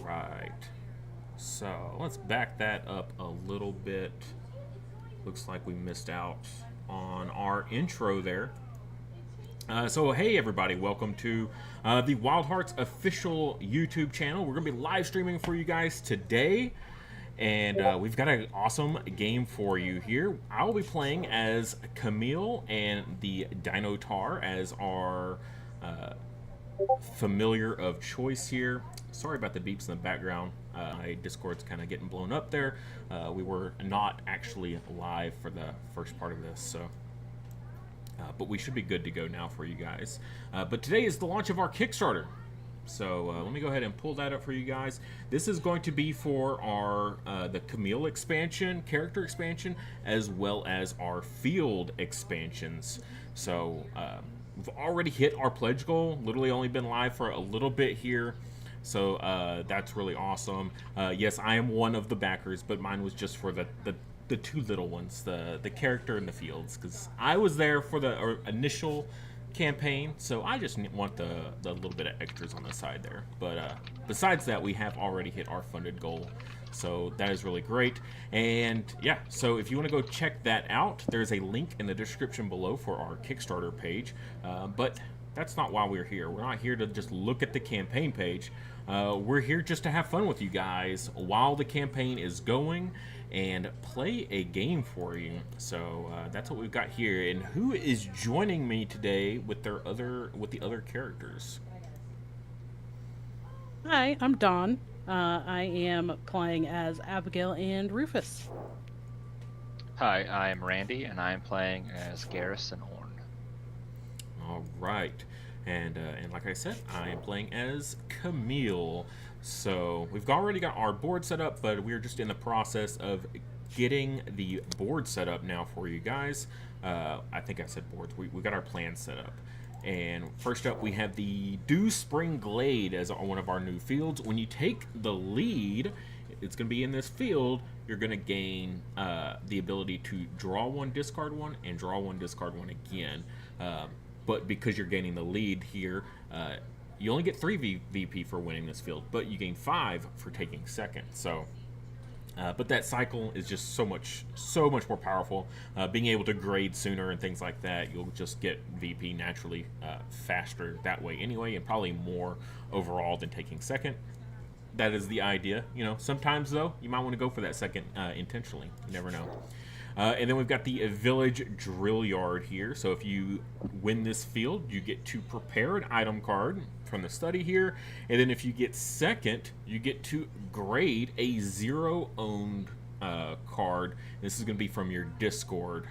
right. So let's back that up a little bit. Looks like we missed out on our intro there. So hey everybody, welcome to the Wildhearts official YouTube channel. We're going to be live streaming for you guys today. And we've got an awesome game for you here. I'll be playing as Camille and the Dinotaur as our familiar of choice here. Sorry about the beeps in the background. My Discord's kind of getting blown up there. We were not actually live for the first part of this, so... but we should be good to go now for you guys. But today is the launch of our Kickstarter. So let me go ahead and pull that up for you guys. This is going to be for our the Camille expansion, character expansion, as well as our field expansions. So we've already hit our pledge goal. Literally only been live for a little bit here. So that's really awesome. Yes, I am one of the backers, but mine was just for the two little ones, the character and the fields, because I was there for the initial campaign, so I just want the little bit of extras on the side there. But besides that, we have already hit our funded goal, so that is really great. And yeah, so if you want to go check that out, there's a link in the description below for our Kickstarter page. But that's not why we're here. We're not here to just look at the campaign page. We're here just to have fun with you guys while the campaign is going and play a game for you. So that's what we've got here. And who is joining me today with the other characters? Hi, I'm Dawn. I am playing as Abigail and Rufus. Hi, I am Randy, and I am playing as Garrison Horn. All right, and like I said, I am playing as Camille. So we've already got our board set up, but we're just in the process of getting the board set up now for you guys. I think I said boards. We got our plan set up. And first up, we have the Dew Spring Glade as one of our new fields. When you take the lead, it's going to be in this field. You're going to gain the ability to draw one, discard one, and draw one, discard one again. But because you're gaining the lead here, you only get 3 VP for winning this field, but you gain 5 for taking second. So, but that cycle is just so much more powerful. Being able to grade sooner and things like that, you'll just get VP naturally faster that way anyway, and probably more overall than taking second. That is the idea. You know, sometimes though, you might want to go for that second intentionally. You never know. And then we've got the Village Drill Yard here. So if you win this field, you get to prepare an item card from the study here. And then if you get second, you get to grade a 0-owned card. This is going to be from your Discord.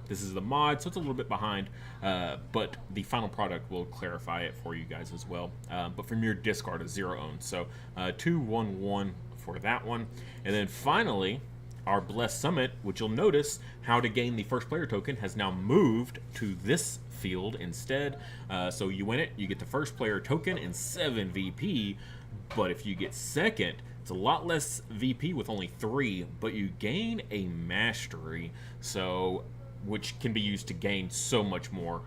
This is the mod, so it's a little bit behind, but the final product will clarify it for you guys as well. But from your Discard, a 0-owned. So 2-1-1 for that one. And then finally, our Blessed Summit, which you'll notice how to gain the first player token has now moved to this field instead. So you win it, you get the first player token and 7 VP, but if you get second, it's a lot less VP with only 3, but you gain a mastery, so which can be used to gain so much more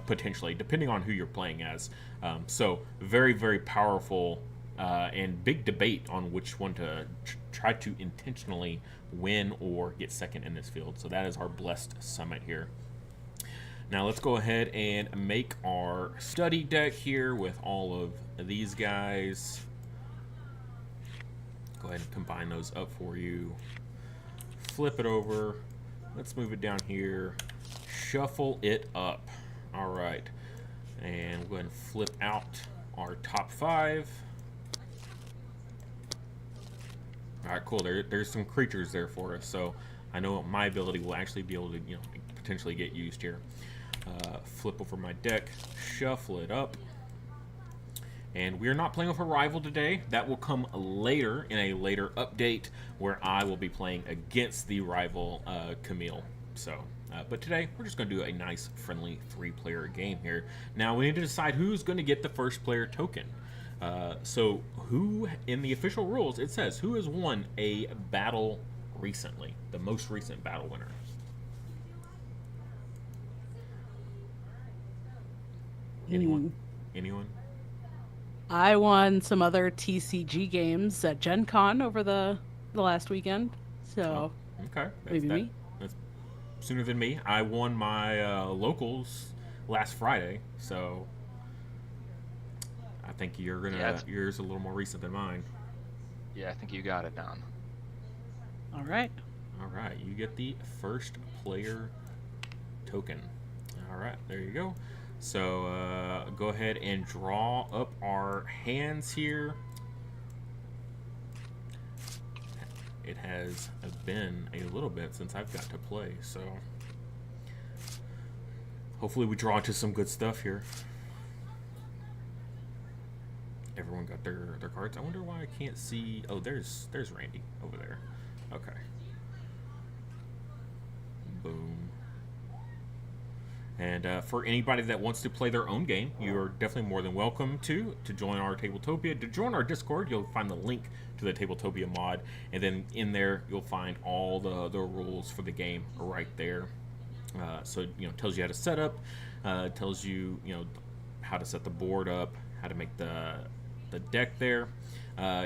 potentially, depending on who you're playing as. So very, very powerful and big debate on which one to try to intentionally win or get second in this field. So that is our Blessed Summit here. Now let's go ahead and make our study deck here with all of these guys. Go ahead and combine those up for you. Flip it over. Let's move it down here. Shuffle it up. All right. And we'll go ahead and flip out our top 5. All right, cool. There's some creatures there for us, so I know my ability will actually be able to, potentially get used here. Flip over my deck, shuffle it up, and we're not playing with a rival today. That will come later in a later update where I will be playing against the rival Camille. So, but today we're just going to do a nice, friendly 3-player game here. Now we need to decide who's going to get the first player token. So who, in the official rules, it says who has won a battle recently, the most recent battle winner. Anyone? I won some other TCG games at Gen Con over the last weekend. Oh, So okay. maybe me. That's sooner than me. I won my locals last Friday, so I think Yeah, yours a little more recent than mine. yeah, I think you got it down. All right. All right, you get the first player token. All right, there you go. So go ahead and draw up our hands here. It has been a little bit since I've got to play, so hopefully we draw into some good stuff here. Everyone got their cards. I wonder why I can't see. Oh, there's Randy over there. Okay. Boom. And for anybody that wants to play their own game, you're definitely more than welcome to join our Tabletopia. To join our Discord, you'll find the link to the Tabletopia mod, and then in there you'll find all the rules for the game right there. So tells you how to set up, tells you how to set the board up, how to make the deck there.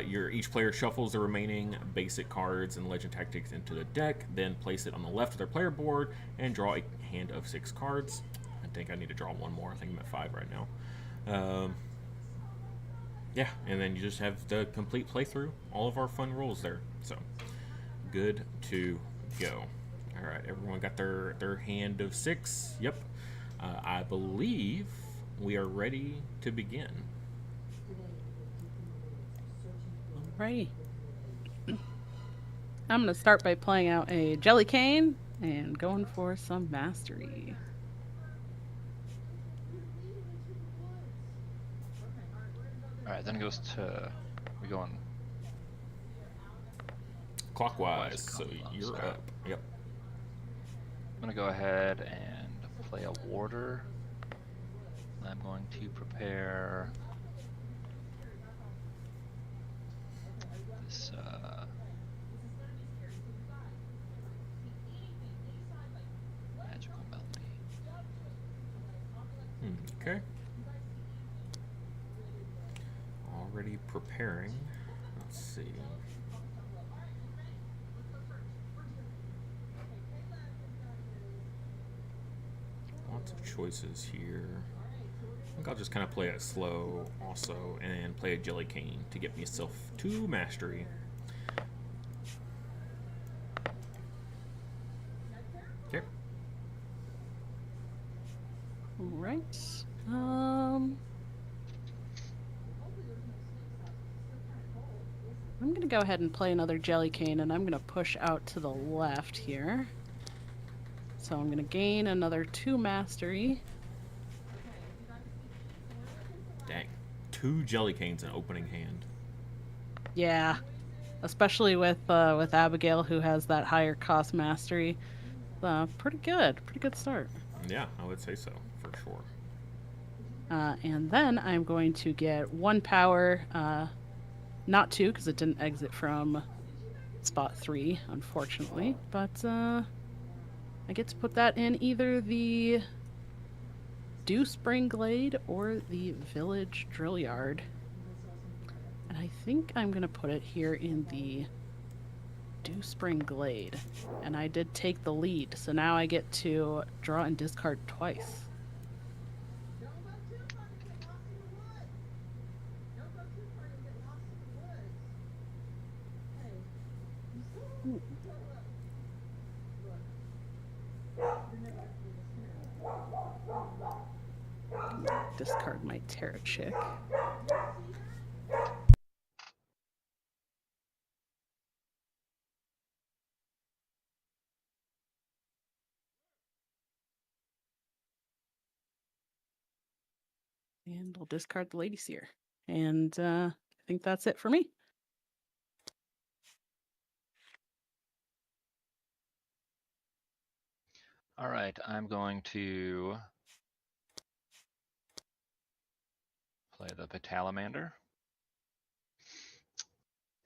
Each player shuffles the remaining basic cards and legend tactics into the deck, then place it on the left of their player board and draw a hand of 6 cards. I think I need to draw one more. I think I'm at 5 right now. Yeah, and then you just have the complete playthrough, all of our fun rules there. So good to go. All right, everyone got their hand of 6. Yep. I believe we are ready to begin. Alrighty. I'm going to start by playing out a Jelly Cane and going for some mastery. All right, then it goes to we go on Clockwise, so you're start. up. Yep. I'm gonna go ahead and play a warder. I'm going to prepare this magical melody. Okay. Already preparing. Let's see. Lots of choices here. I think I'll just kind of play it slow also and play a Jelly Cane to get myself to mastery. Okay. Alright. I'm going to go ahead and play another Jelly Cane, and I'm going to push out to the left here. So I'm going to gain another 2 mastery. Dang. 2 Jelly Canes in opening hand. Yeah. Especially with Abigail, who has that higher cost mastery. Pretty good. Pretty good start. Yeah, I would say so, for sure. And then I'm going to get 1 power, not 2, because it didn't exit from spot 3, unfortunately. But I get to put that in either the Dew Spring Glade or the Village Drill Yard. And I think I'm going to put it here in the Dew Spring Glade. And I did take the lead, so now I get to draw and discard twice. Ooh. Discard my Terra Chick. And I'll discard the Lady Seer. And I think that's it for me. All right, I'm going to play the Petalamander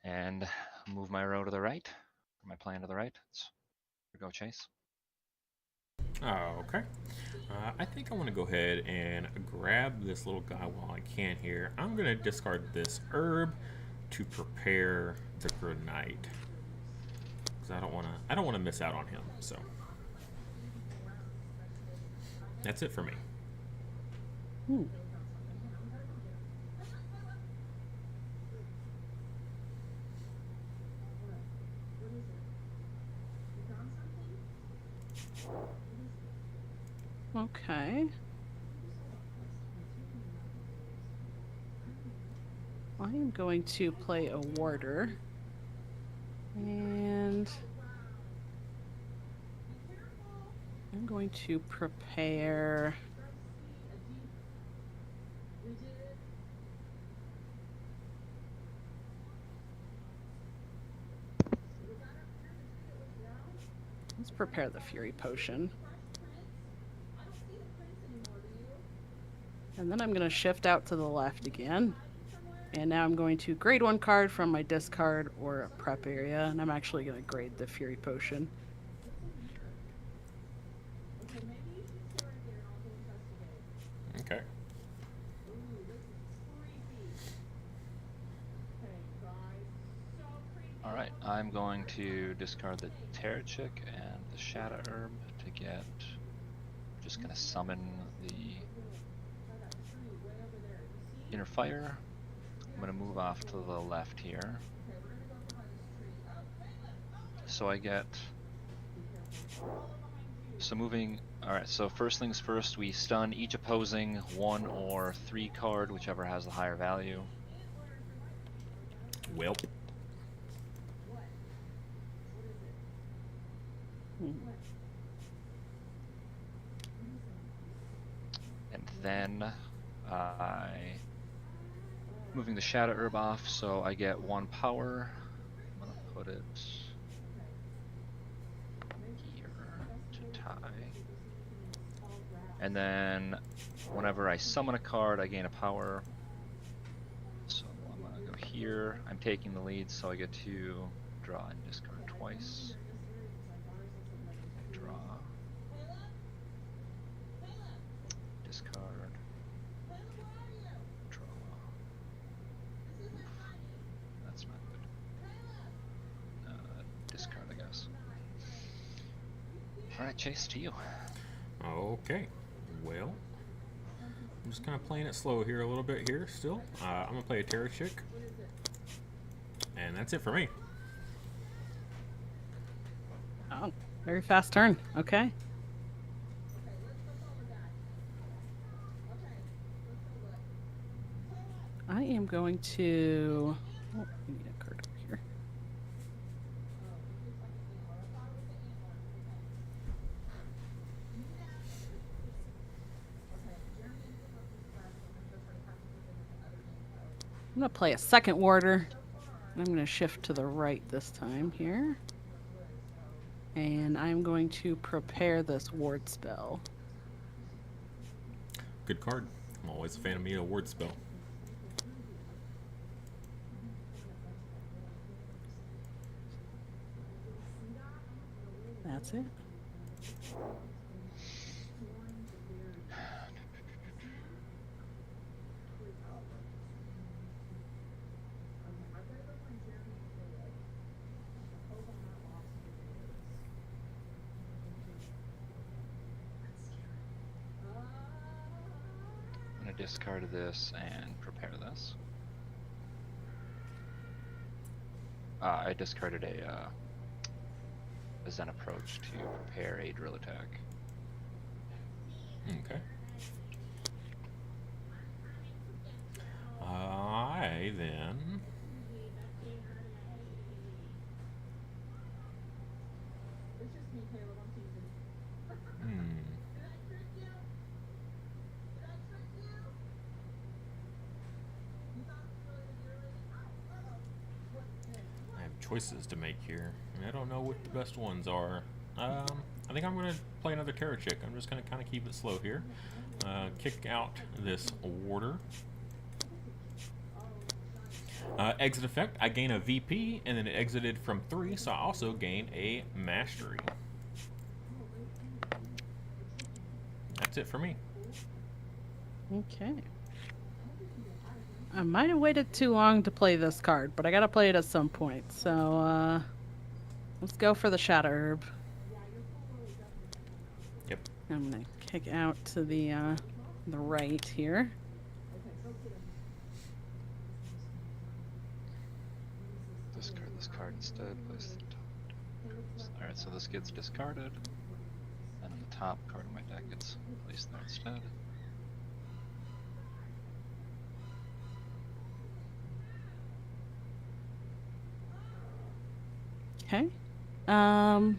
and move my row to the right, or my plan to the right. Let's go chase. Oh, okay. I think I want to go ahead and grab this little guy while I can here. I'm going to discard this herb to prepare the grenade. Because I don't want to miss out on him. So that's it for me. Hmm. Okay. I am going to play a warder. And I'm going to prepare. Let's prepare the Fury Potion. And then I'm going to shift out to the left again. And now I'm going to grade 1 card from my discard or prep area. And I'm actually going to grade the Fury Potion. Okay. Alright, I'm going to discard the Terrachik and the Shadow Herb to get... Just gonna summon the Inner Fire. I'm gonna move off to the left here. So I get... So moving... Alright, so first things first, we stun each opposing 1 or 3 card, whichever has the higher value. Well. And then moving the Shadow Herb off, so I get 1 power. I'm gonna put it here to tie. And then whenever I summon a card, I gain a power. So I'm gonna go here. I'm taking the lead, so I get to draw and discard twice. Draw. Discard. Draw. Oof. That's not good. Discard, I guess. Alright, Chase, to you. Okay. Well, I'm just kind of playing it slow here a little bit here still. I'm going to play a Terrachik. And that's it for me. Oh, very fast turn. Okay. I am going to... Oh, we need a card over here. I'm going to play a second warder. I'm going to shift to the right this time here. And I'm going to prepare this ward spell. Good card. I'm always a fan of me a word spell. That's it. I'm gonna discard this and prepare this. I discarded a Zen Approach to prepare a drill attack. Okay. I then... I have choices to make here. And I don't know what the best ones are. I think I'm going to play another Terrachik. I'm just going to kind of keep it slow here. Kick out this warder. Exit effect, I gain a VP, and then it exited from 3, so I also gain a mastery. that's it for me. Okay. I might have waited too long to play this card, but I gotta play it at some point. So, let's go for the Shadow Herb. Yep. I'm gonna kick out to the right here. Discard this card instead. Place the top. Alright, so this gets discarded. And the top card of my deck gets placed there instead. Okay. And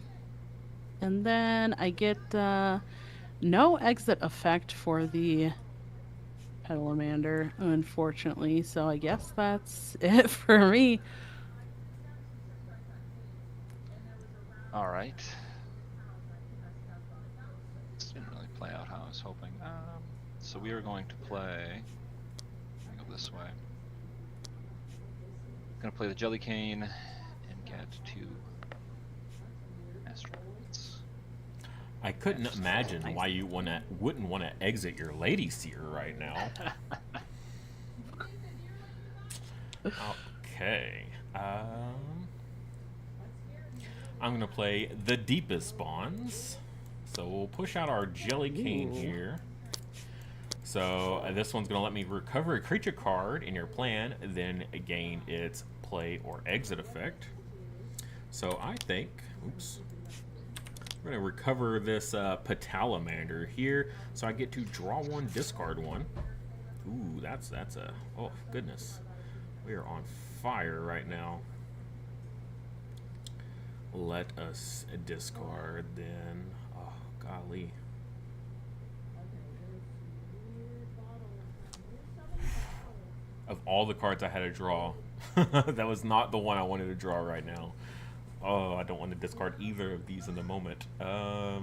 then I get no exit effect for the Petalamander, unfortunately. So I guess that's it for me. Alright. This didn't really play out how I was hoping. So we are going to play. Let me go this way. Gonna play the Jelly Cane and get 2 asteroids. I couldn't imagine why you wouldn't want to exit your Lady Seer right now. Okay. I'm going to play the Deepest Bonds. So we'll push out our Jelly Cane here. So this one's going to let me recover a creature card in your plan, then gain its play or exit effect. So I think, oops, we're going to recover this Petalamander here. So I get to draw 1, discard 1. Ooh, that's a, oh goodness. We are on fire right now. Let us discard then. Oh, golly. Of all the cards I had to draw, that was not the one I wanted to draw right now. Oh, I don't want to discard either of these in the moment. Yeah,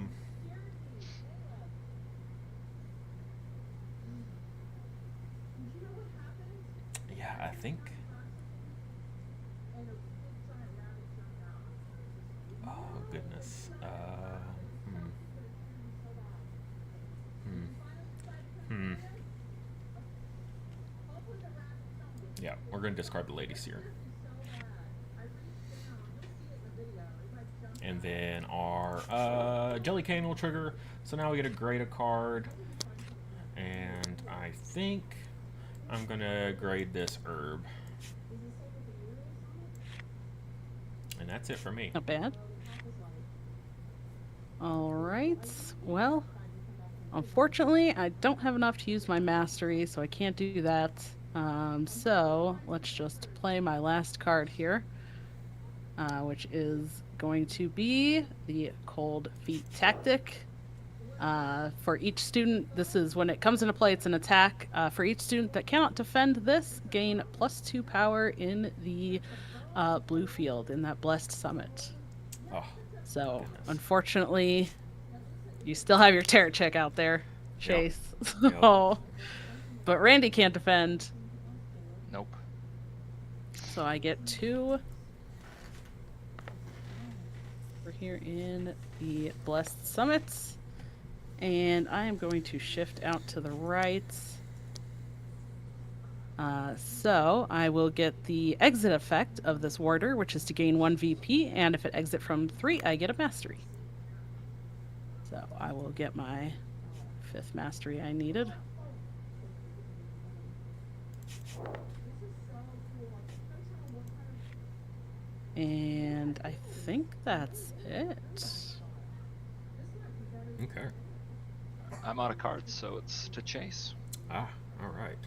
I think. Oh, goodness. Yeah, we're going to discard the Lady Seer. And then our Jelly Cane will trigger. So now we get to grade a card. And I think I'm going to grade this herb. And that's it for me. Not bad. All right. Well, unfortunately, I don't have enough to use my mastery, so I can't do that. So let's just play my last card here, which is going to be the Cold Feet Tactic. For each student, this is when it comes into play, it's an attack. For each student that cannot defend this, gain +2 power in the blue field in that Blessed Summit. Oh, so, goodness. Unfortunately, you still have your Terror check out there, Chase. Yep. So, but Randy can't defend. Nope. So I get 2 over here in the Blessed Summits. And I am going to shift out to the right. So I will get the exit effect of this warder, which is to gain 1 VP, and if it exit from 3, I get a mastery. So I will get my 5th mastery I needed. And I think that's it. Okay. I'm out of cards, so it's to Chase. Ah, all right.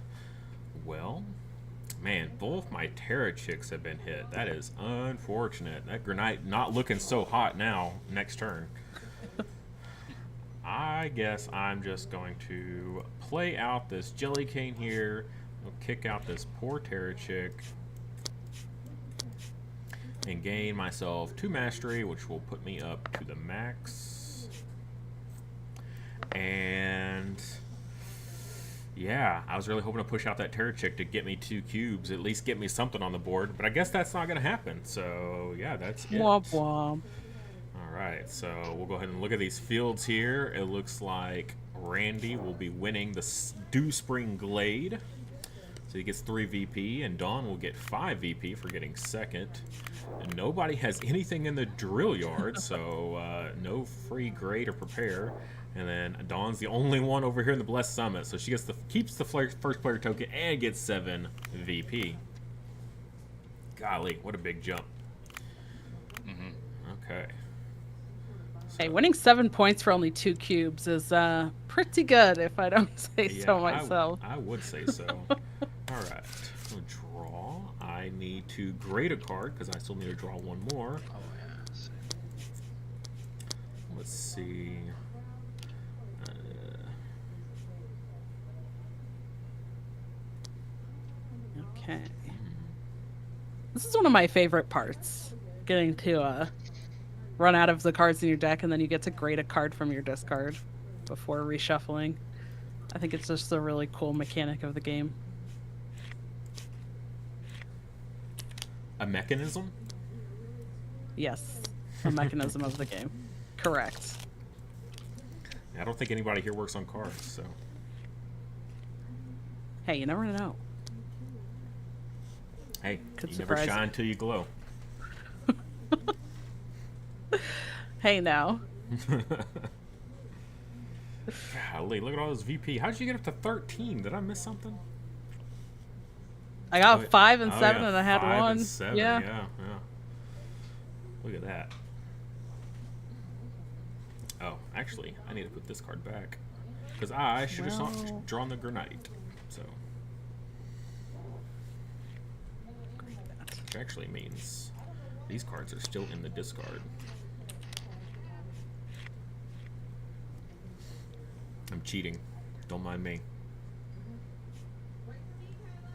Well, man, both my Terra chicks have been hit. That is unfortunate. That grenade not looking so hot now. Next turn. I guess I'm just going to play out this Jelly Cane here. I'll kick out this poor Terra chick. And gain myself 2 mastery, which will put me up to the max. And yeah, I was really hoping to push out that Terror Chick to get me 2 cubes, at least get me something on the board, but I guess that's not going to happen. So yeah, that's it. Womp womp. All right, so we'll go ahead and look at these fields here. It looks like Randy will be winning the Dew Spring Glade. So he gets 3 VP, and Dawn will get 5 VP for getting second. And nobody has anything in the drill yard, so no free grade or prepare. And then Dawn's the only one over here in the Blessed Summit, so she gets keeps the first player token and gets 7 VP. Golly, what a big jump. Okay. Hey, winning 7 points for only 2 cubes is pretty good, if I don't say so myself. I would say so. All right, I'm gonna draw. I need to grade a card because I still need to draw one more. Oh yeah. Let's see. Okay. This is one of my favorite parts, getting to run out of the cards in your deck, and then you get to grade a card from your discard before reshuffling. I think it's just a really cool mechanic of the game. A mechanism? Yes, a mechanism of the game. Correct. I don't think anybody here works on cards, so. Hey, you never know. Hey, Could you never surprise shine till you glow. Hey, now. Golly, look at all those VP. How did you get up to 13? Did I miss something? I got 5 and Oh, 7, yeah, and I had 5 1. and 7. Yeah. Yeah. Look at that. Oh, actually, I need to put this card back. Because I should have Well. drawn the Granite. So. Which actually means these cards are still in the discard. I'm cheating. Don't mind me.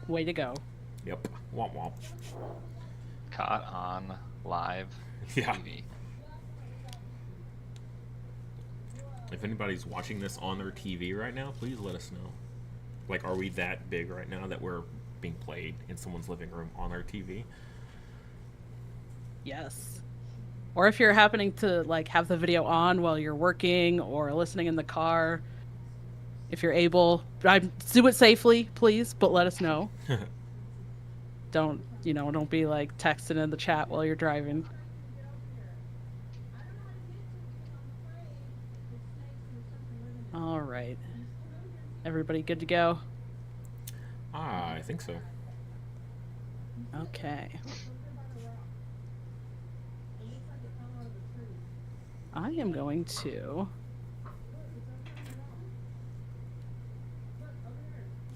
Way to go. Yep. Womp womp. Caught on live Yeah. TV. If anybody's watching this on their TV right now, please let us know. Like, are we that big right now that we're being played in someone's living room on our TV? Yes. Or if you're happening to like have the video on while you're working or listening in the car, if you're able, do it safely, please, but let us know. Don't be like texting in the chat while you're driving. All right. Everybody good to go? I think so. Okay. I am going to...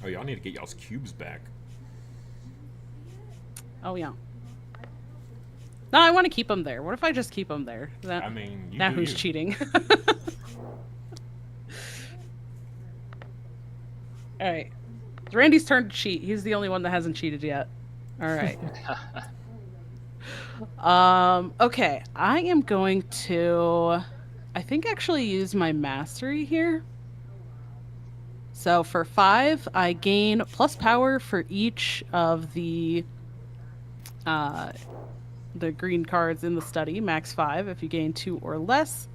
Oh, y'all need to get y'all's cubes back. Oh, yeah. No, I want to keep them there. What if I just keep them there? I mean, you now do who's you. cheating? All right. It's Randy's turn to cheat. He's the only one that hasn't cheated yet. All right. Okay. I am going to, I think, actually use my mastery here. So for 5, I gain plus power for each of the green cards in the study, max 5. If you gain 2 or less,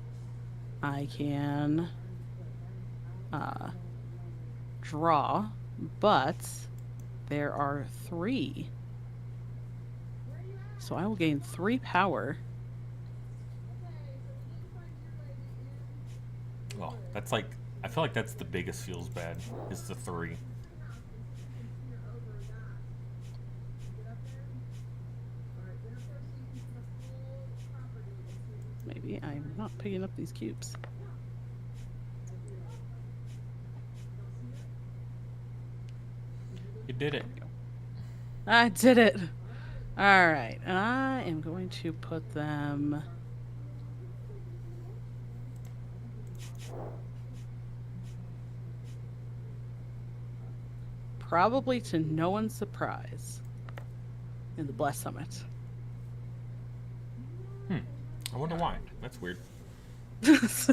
I can draw, but there are 3. So I will gain 3 power. Well, that's like, I feel like that's the biggest feels bad, is the 3. Maybe I'm not picking up these cubes. You did it. I did it. All right. I am going to put them... probably to no one's surprise in the Blessed Summit. I wonder why. That's weird. That's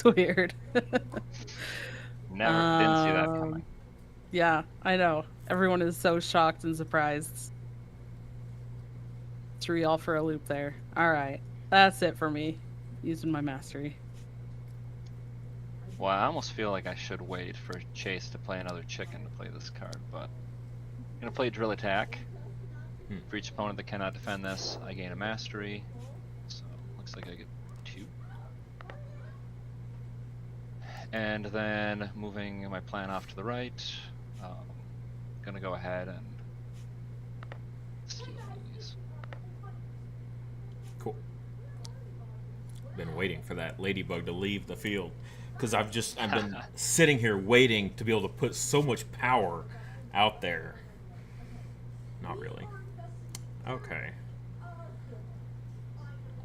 weird. Never didn't see that coming. Yeah, I know. Everyone is so shocked and surprised. Threw y'all for a loop there. All right. That's it for me. Using my mastery. Well, I almost feel like I should wait for Chase to play another chicken to play this card, but I'm gonna play Drill Attack. For each opponent that cannot defend this, I gain a mastery. So looks like I get 2. And then moving my plan off to the right, gonna go ahead and steal these. Cool. Been waiting for that ladybug to leave the field because I've been sitting here waiting to be able to put so much power out there. Not really. Okay.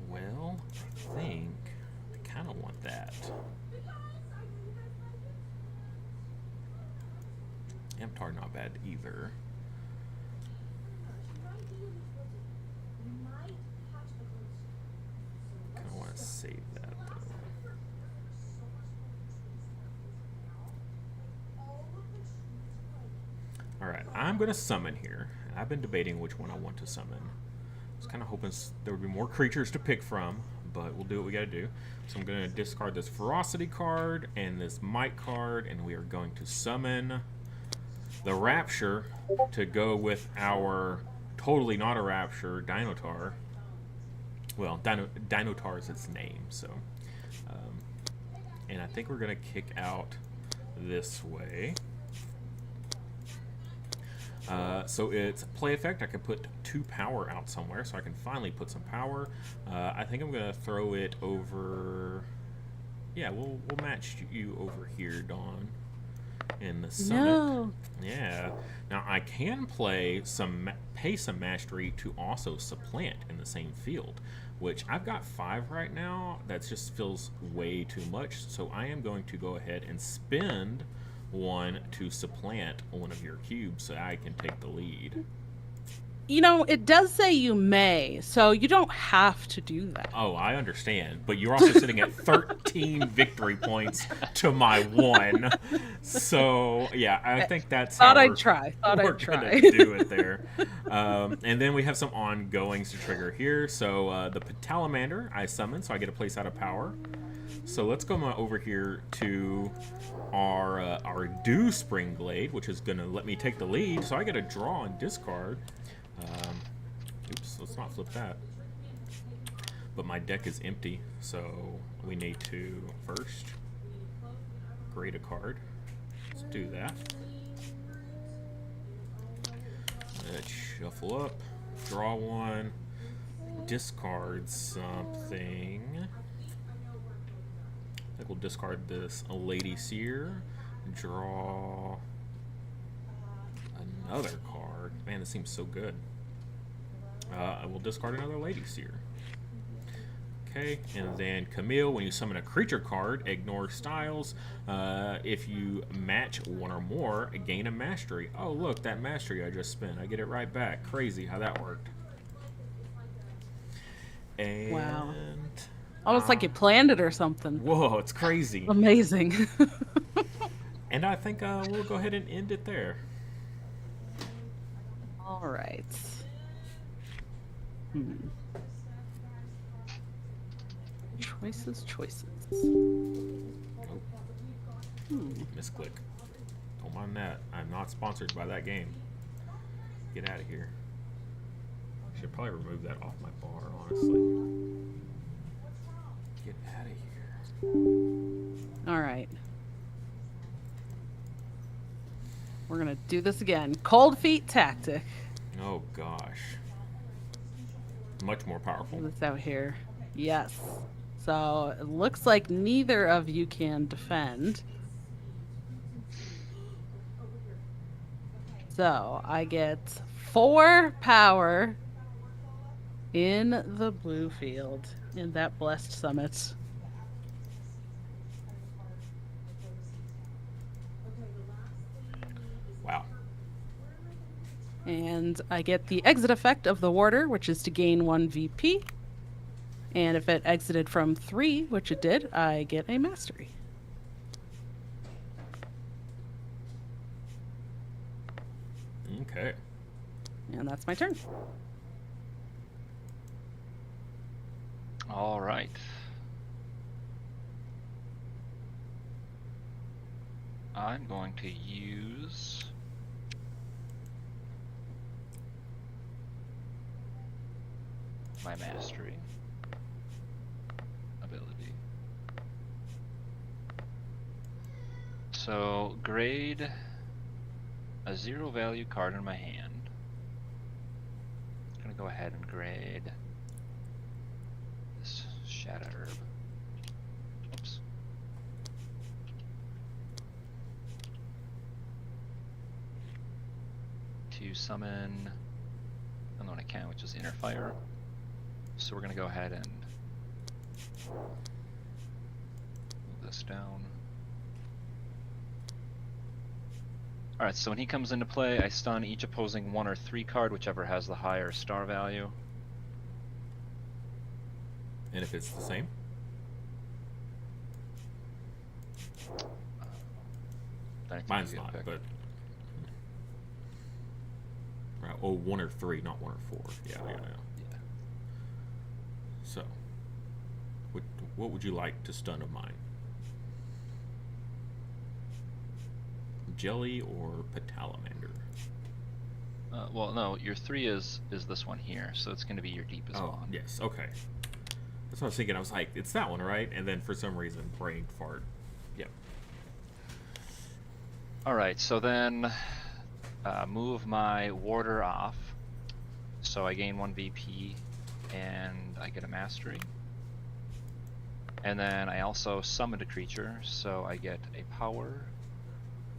Well, I think I kind of want that. Amtar not bad either. Kind of want to save that though. All right, I'm going to summon here. I've been debating which one I want to summon. I was kind of hoping there would be more creatures to pick from, but we'll do what we got to do. So I'm going to discard this Ferocity card and this Might card, and we are going to summon the Rapture to go with our totally not a Rapture, Dinotar. Well, Dinotar is its name, so. And I think we're going to kick out this way. So it's play effect. I can put 2 power out somewhere, so I can finally put some power. I think I'm gonna throw it over. Yeah, we'll match you over here, Dawn, in the summit. No. Yeah. Now I can pay some mastery to also supplant in the same field, which I've got 5 right now. That just feels way too much. So I am going to go ahead and spend 1 to supplant one of your cubes so I can take the lead. You know, it does say you may, so you don't have to do that. Oh, I understand, but you're also sitting at 13 victory points to my 1. So, yeah, I think that's Thought how I'd try. we're gonna do it there. And then we have some ongoings to trigger here. So the Petalamander I summon, so I get a place out of power. So let's go over here to our Dew Spring Glade, which is going to let me take the lead. So I get a draw and discard. Oops, let's not flip that. But my deck is empty, so we need to first grade a card. Let's do that. Let's shuffle up, draw 1, discard something. I think we'll discard this Lady Seer, draw another card. Man, this seems so good. I will discard another Lady Seer. Okay, and then Camille, when you summon a creature card, ignore styles. If you match 1 or more, gain a mastery. Oh, look, that mastery I just spent. I get it right back. Crazy how that worked. And wow. Almost like you planned it or something. Whoa, it's crazy. Amazing. And I think we'll go ahead and end it there. All right. Choices. Oh. Misclick. Don't mind that. I'm not sponsored by that game. Get out of here. Should probably remove that off my bar, honestly. Get out of here. All right. We're going to do this again. Cold Feet Tactic. Oh, gosh. Much more powerful. This out here. Yes. So it looks like neither of you can defend. So I get 4 power in the blue field in that blessed summit. Wow. And I get the exit effect of the warder, which is to gain 1 VP. And if it exited from 3, which it did, I get a mastery. Okay. And that's my turn. All right. I'm going to use my mastery ability. So grade a 0 value card in my hand. I'm gonna go ahead and grade this Shadow Herb. Oops. To summon another one I can, which is Inner Fire. So we're gonna go ahead and move this down. Alright, so when he comes into play, I stun each opposing 1 or 3 card, whichever has the higher star value. And if it's the same? Then it's Mine's easy to not, pick. but... Right, oh, 1 or 3, not 1 or 4. Yeah. Yeah. So, what would you like to stun of mine? Jelly or Petalamander? Well, no, your 3 is this one here, so it's going to be your deepest Oh, one. yes, okay. That's what I was thinking. I was like, it's that one, right? And then for some reason, brain fart. Yep. Alright, so then move my warder off. So I gain 1 VP and I get a mastery. And then I also summoned a creature, so I get a power.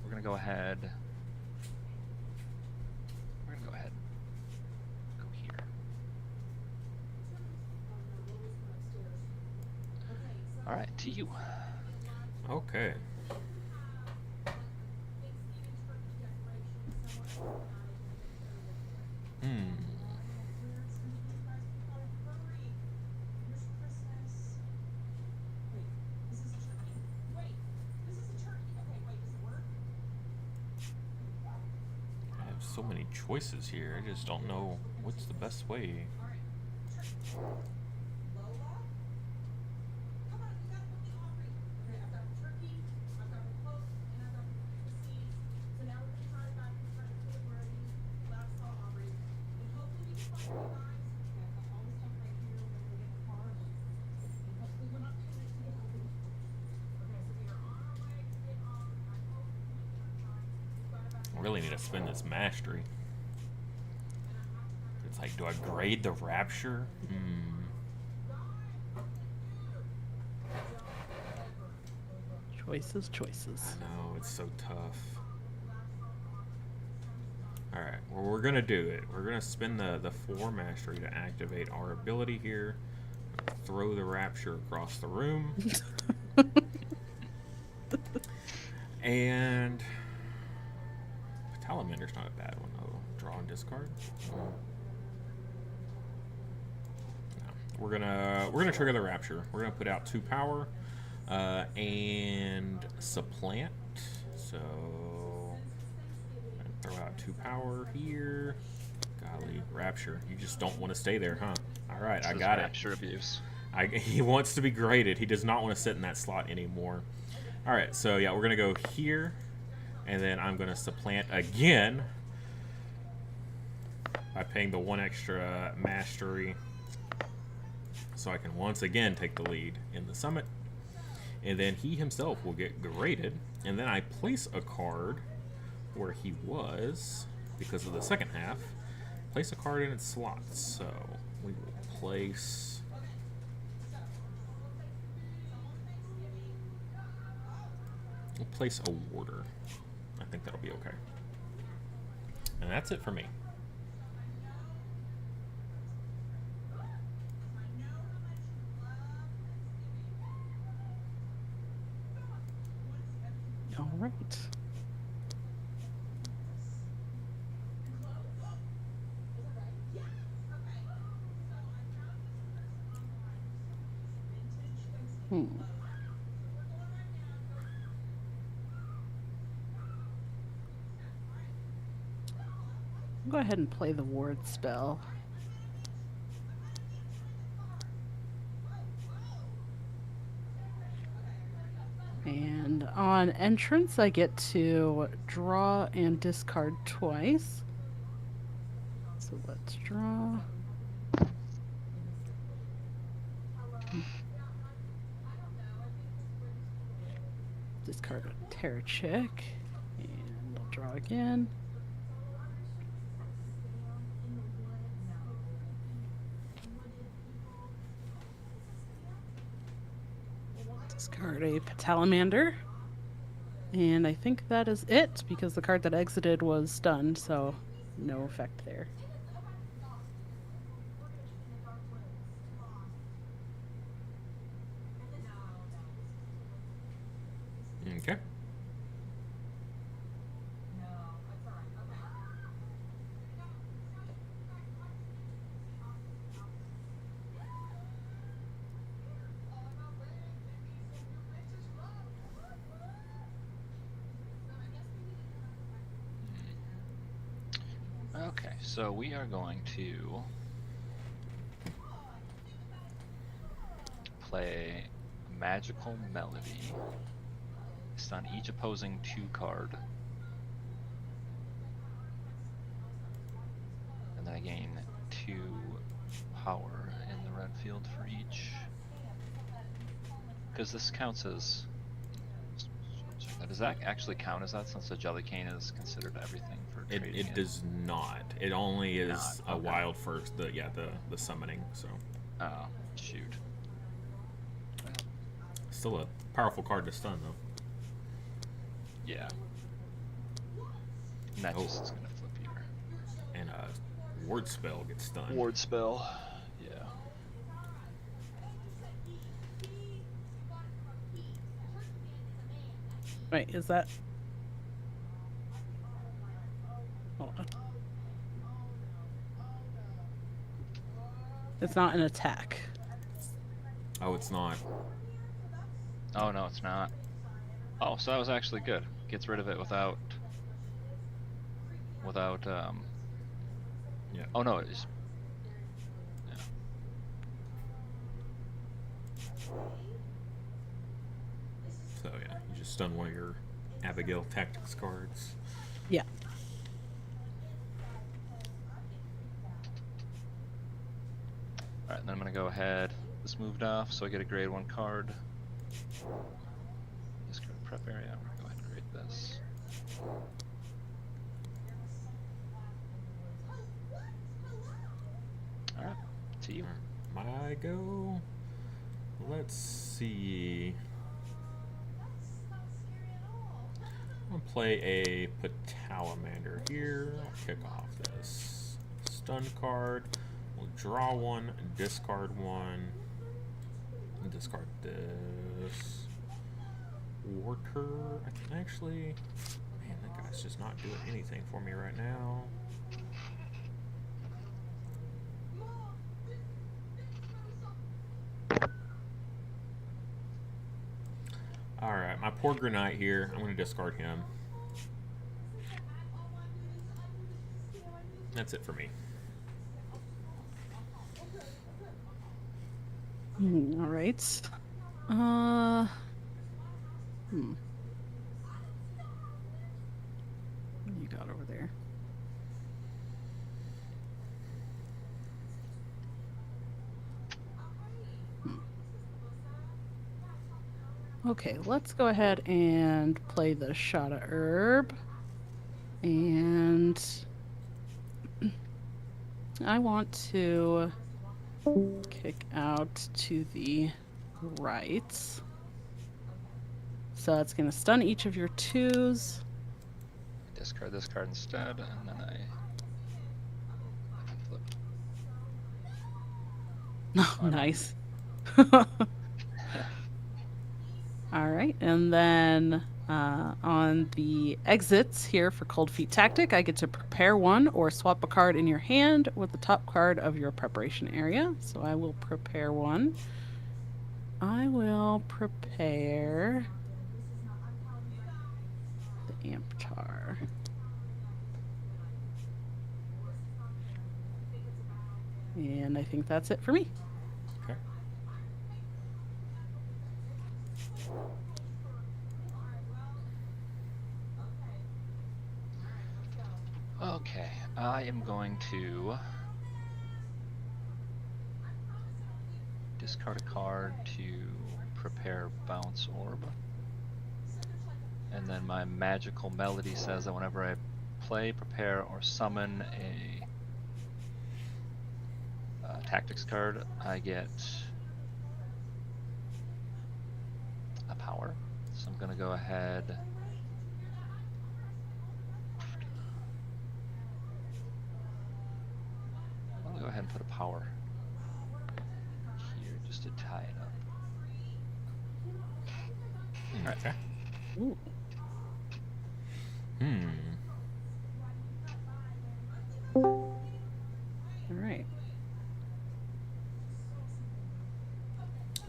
We're gonna go ahead. Go here. Alright, to you. Okay. I have so many choices here. I just don't know what's the best way. I really need to spend this mastery. It's like, do I grade the Rapture? Choices, choices. I know, it's so tough. Alright, well, we're gonna do it. We're gonna spend the 4 mastery to activate our ability here. Throw the Rapture across the room. And Patalamander's not a bad one though. Draw and discard. No. We're gonna trigger the Rapture. We're gonna put out 2 power and supplant. So throw out 2 power here. Golly, Rapture. You just don't want to stay there, huh? All right, I got it. Rapture abuse. He wants to be graded. He does not want to sit in that slot anymore. All right, so yeah, we're gonna go here, and then I'm gonna supplant again by paying the 1 extra mastery, so I can once again take the lead in the summit. And then he himself will get graded, and then I place a card where he was because of the second half. Place a card in its slot, so we will place. We'll place a warder. I think that'll be okay. And that's it for me. All right. Go ahead and play the ward spell. And on entrance, I get to draw and discard twice. So let's draw. Discard a Terra Chick. And we'll draw again. Discard a Patalamander. And I think that is it, because the card that exited was stunned, so no effect there. Okay. Okay, so we are going to play Magical Melody. Stun each opposing 2 card. And then I gain 2 power in the red field for each. Because this counts as... Does that actually count as that, since the Jelly Cane is considered everything for trading? It does not. It only is Not, a okay. wild for the summoning, so. Oh, shoot. Still a powerful card to stun, though. Yeah. And that Oh. just is going to flip you. And a ward spell gets stunned. Ward spell. Yeah. Wait, is that... Hold on. It's not an attack. Oh, it's not. Oh, no, it's not. Oh, so that was actually good. Gets rid of it without... Yeah. Oh, no, it is... Yeah. So yeah, you just stun one of your Abigail Tactics cards. Yeah. Alright, then I'm going to go ahead. This moved off, so I get a grade 1 card. Discard prep area. I'm going to go ahead and grade this. Alright, to you. My go. Let's see. I'm gonna play a Patalamander here. I'll kick off this stun card. We'll draw one, discard one, and discard this. Water. I can actually. Man, that guy's just not doing anything for me right now. Alright, my poor Granite here. I'm going to discard him. That's it for me. All right. What do you got over there? Okay, let's go ahead and play the Shot of Herb. And I want to kick out to the right. So it's going to stun each of your 2s. Discard this card instead, and then I flip. Oh, nice. All right, and then on the exits here for Cold Feet Tactic, I get to prepare one or swap a card in your hand with the top card of your preparation area. So I will prepare one. I will prepare the Amptar. And I think that's it for me. Okay. I am going to discard a card to prepare Bounce Orb. And then my magical melody says that whenever I play, prepare, or summon a tactics card, I get a power. So I'm going to go ahead. I'll go ahead and put a power here just to tie it up. Okay. Ooh. All right.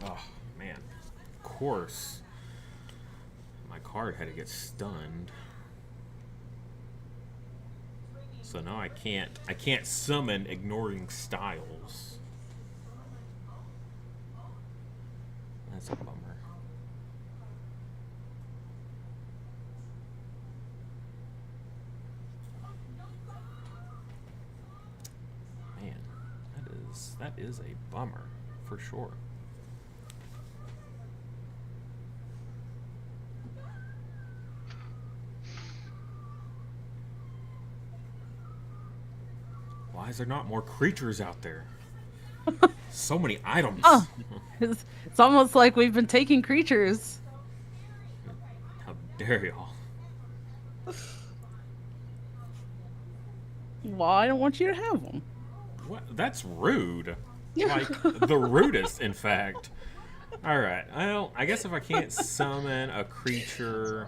Oh, man. Of course. My card had to get stunned. So now I can't summon ignoring styles. That's a bummer. Man, that is a bummer for sure. Why is there not more creatures out there? So many items. Oh, it's almost like we've been taking creatures. How dare y'all? Well, I don't want you to have them. What? That's rude. Like, the rudest, in fact. Alright, well, I guess if I can't summon a creature,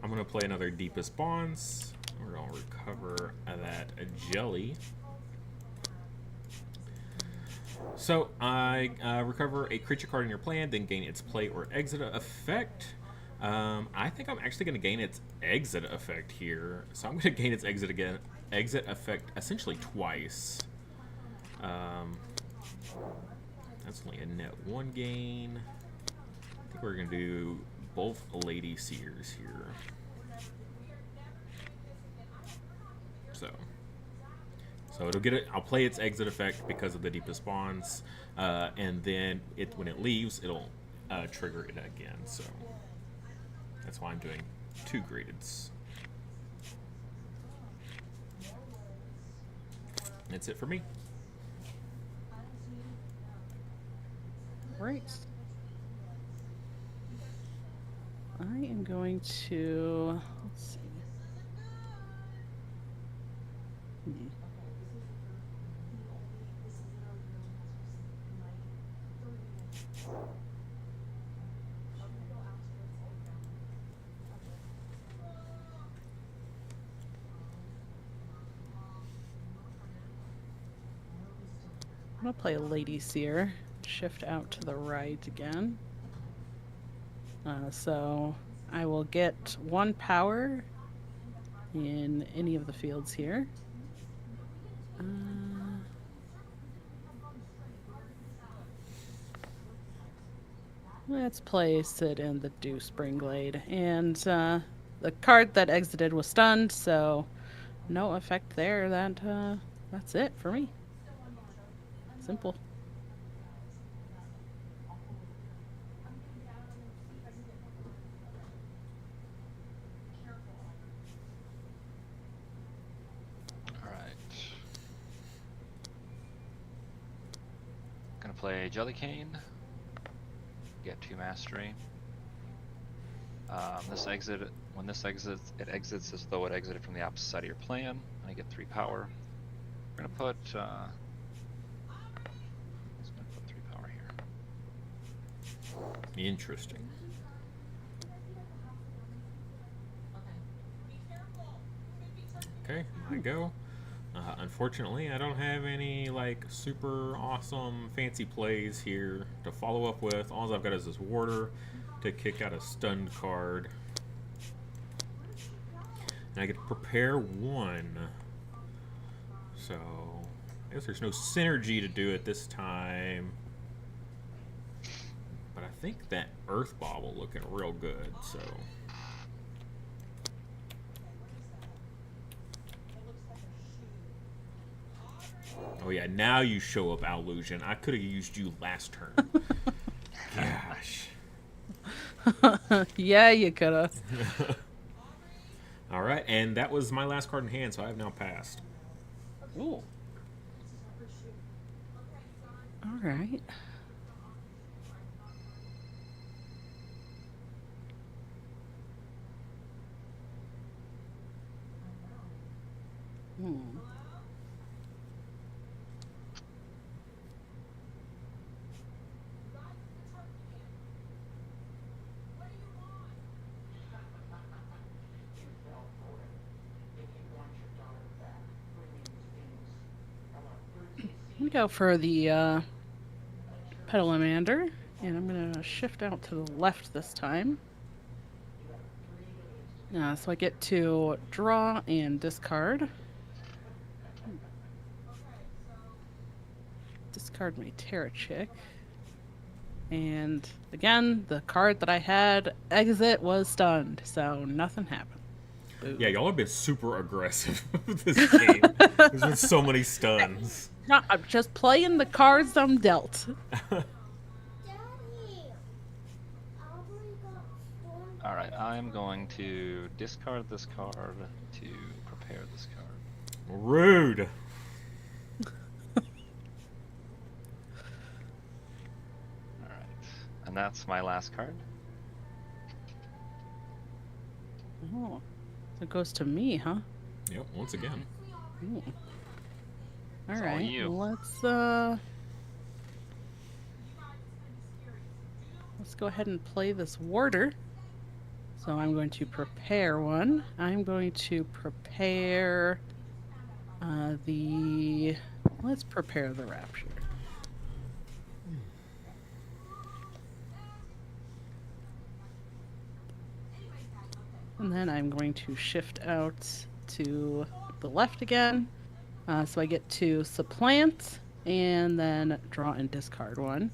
I'm going to play another Deepest Bonds. We're going to recover that jelly. So, I recover a creature card in your plan, then gain its play or exit effect. I think I'm actually going to gain its exit effect here. So I'm going to gain its exit effect essentially twice. That's only a net 1 gain. I think we're going to do both Lady Seers here. So it'll get it. I'll play its exit effect because of the Deepest Bonds, and then when it leaves, it'll trigger it again. So that's why I'm doing 2 gradeds. That's it for me. Right. I am going to. Let's see. I'm gonna play a Lady Seer. Shift out to the right again. So I will get 1 power in any of the fields here. Let's place it in the Dew Spring Glade. And the card that exited was stunned, so no effect there. That's it for me. Simple. Gonna play Jellycane. Get 2 mastery. When this exits, it exits as though it exited from the opposite side of your plan, and I get 3 power. We're gonna put 3 power here. Interesting. Okay, I go. Unfortunately, I don't have any like super awesome fancy plays here to follow up with. All I've got is this Warder to kick out a stunned card. And I get to prepare 1. So, I guess there's no synergy to do it this time. But I think that Earth Bauble looking real good, so... Oh yeah, now you show up, Illusion. I could have used you last turn. Gosh. Yeah, you coulda. All right, and that was my last card in hand, so I have now passed. Ooh. All right. Hmm. We go for the Petalamander, and I'm gonna shift out to the left this time. So I get to draw and discard. Discard my Terra Chick. And again, the card that I had exit was stunned, so nothing happened. Boo. Yeah, y'all have been super aggressive with this game. There's been so many stuns. No, I'm just playing the cards I'm dealt. Alright, I'm going to discard this card to prepare this card. Rude. Alright, and that's my last card. Oh, so it goes to me, huh? Yep, once again. Ooh. It's all All right, you. let's go ahead and play this warder. So I'm going to prepare one. I'm going to prepare let's prepare the rapture. And then I'm going to shift out to the left again. So I get to supplant and then draw and discard one.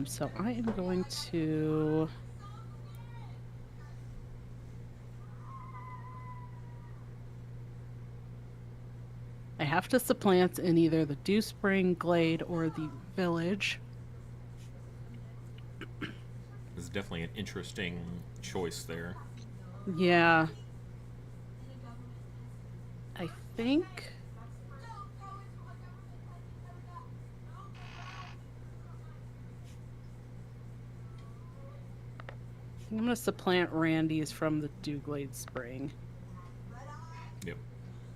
So I am going to... I have to supplant in either the Dew Spring Glade or the Village. This is definitely an interesting choice there. Yeah. I think... I'm going to supplant Randy's from the Dewglade Spring. Yep.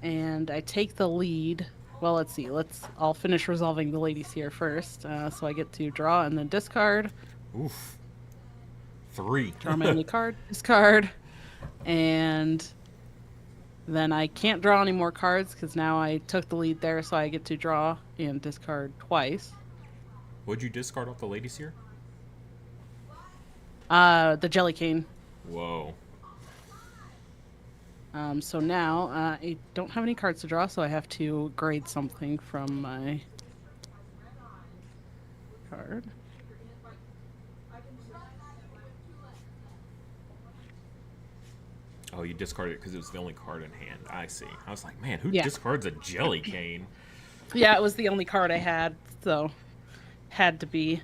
And I take the lead. Well, let's see. I'll finish resolving the ladies here first. So I get to draw and then discard. Oof. 3. Draw my only card, discard. And then I can't draw any more cards because now I took the lead there, so I get to draw and discard twice. Would you discard off the ladies here? The Jelly Cane. Whoa. So now I don't have any cards to draw, so I have to grade something from my card. Oh, you discarded it because it was the only card in hand. I see. I was like, man, who Yeah. discards a jelly cane? Yeah, it was the only card I had, so had to be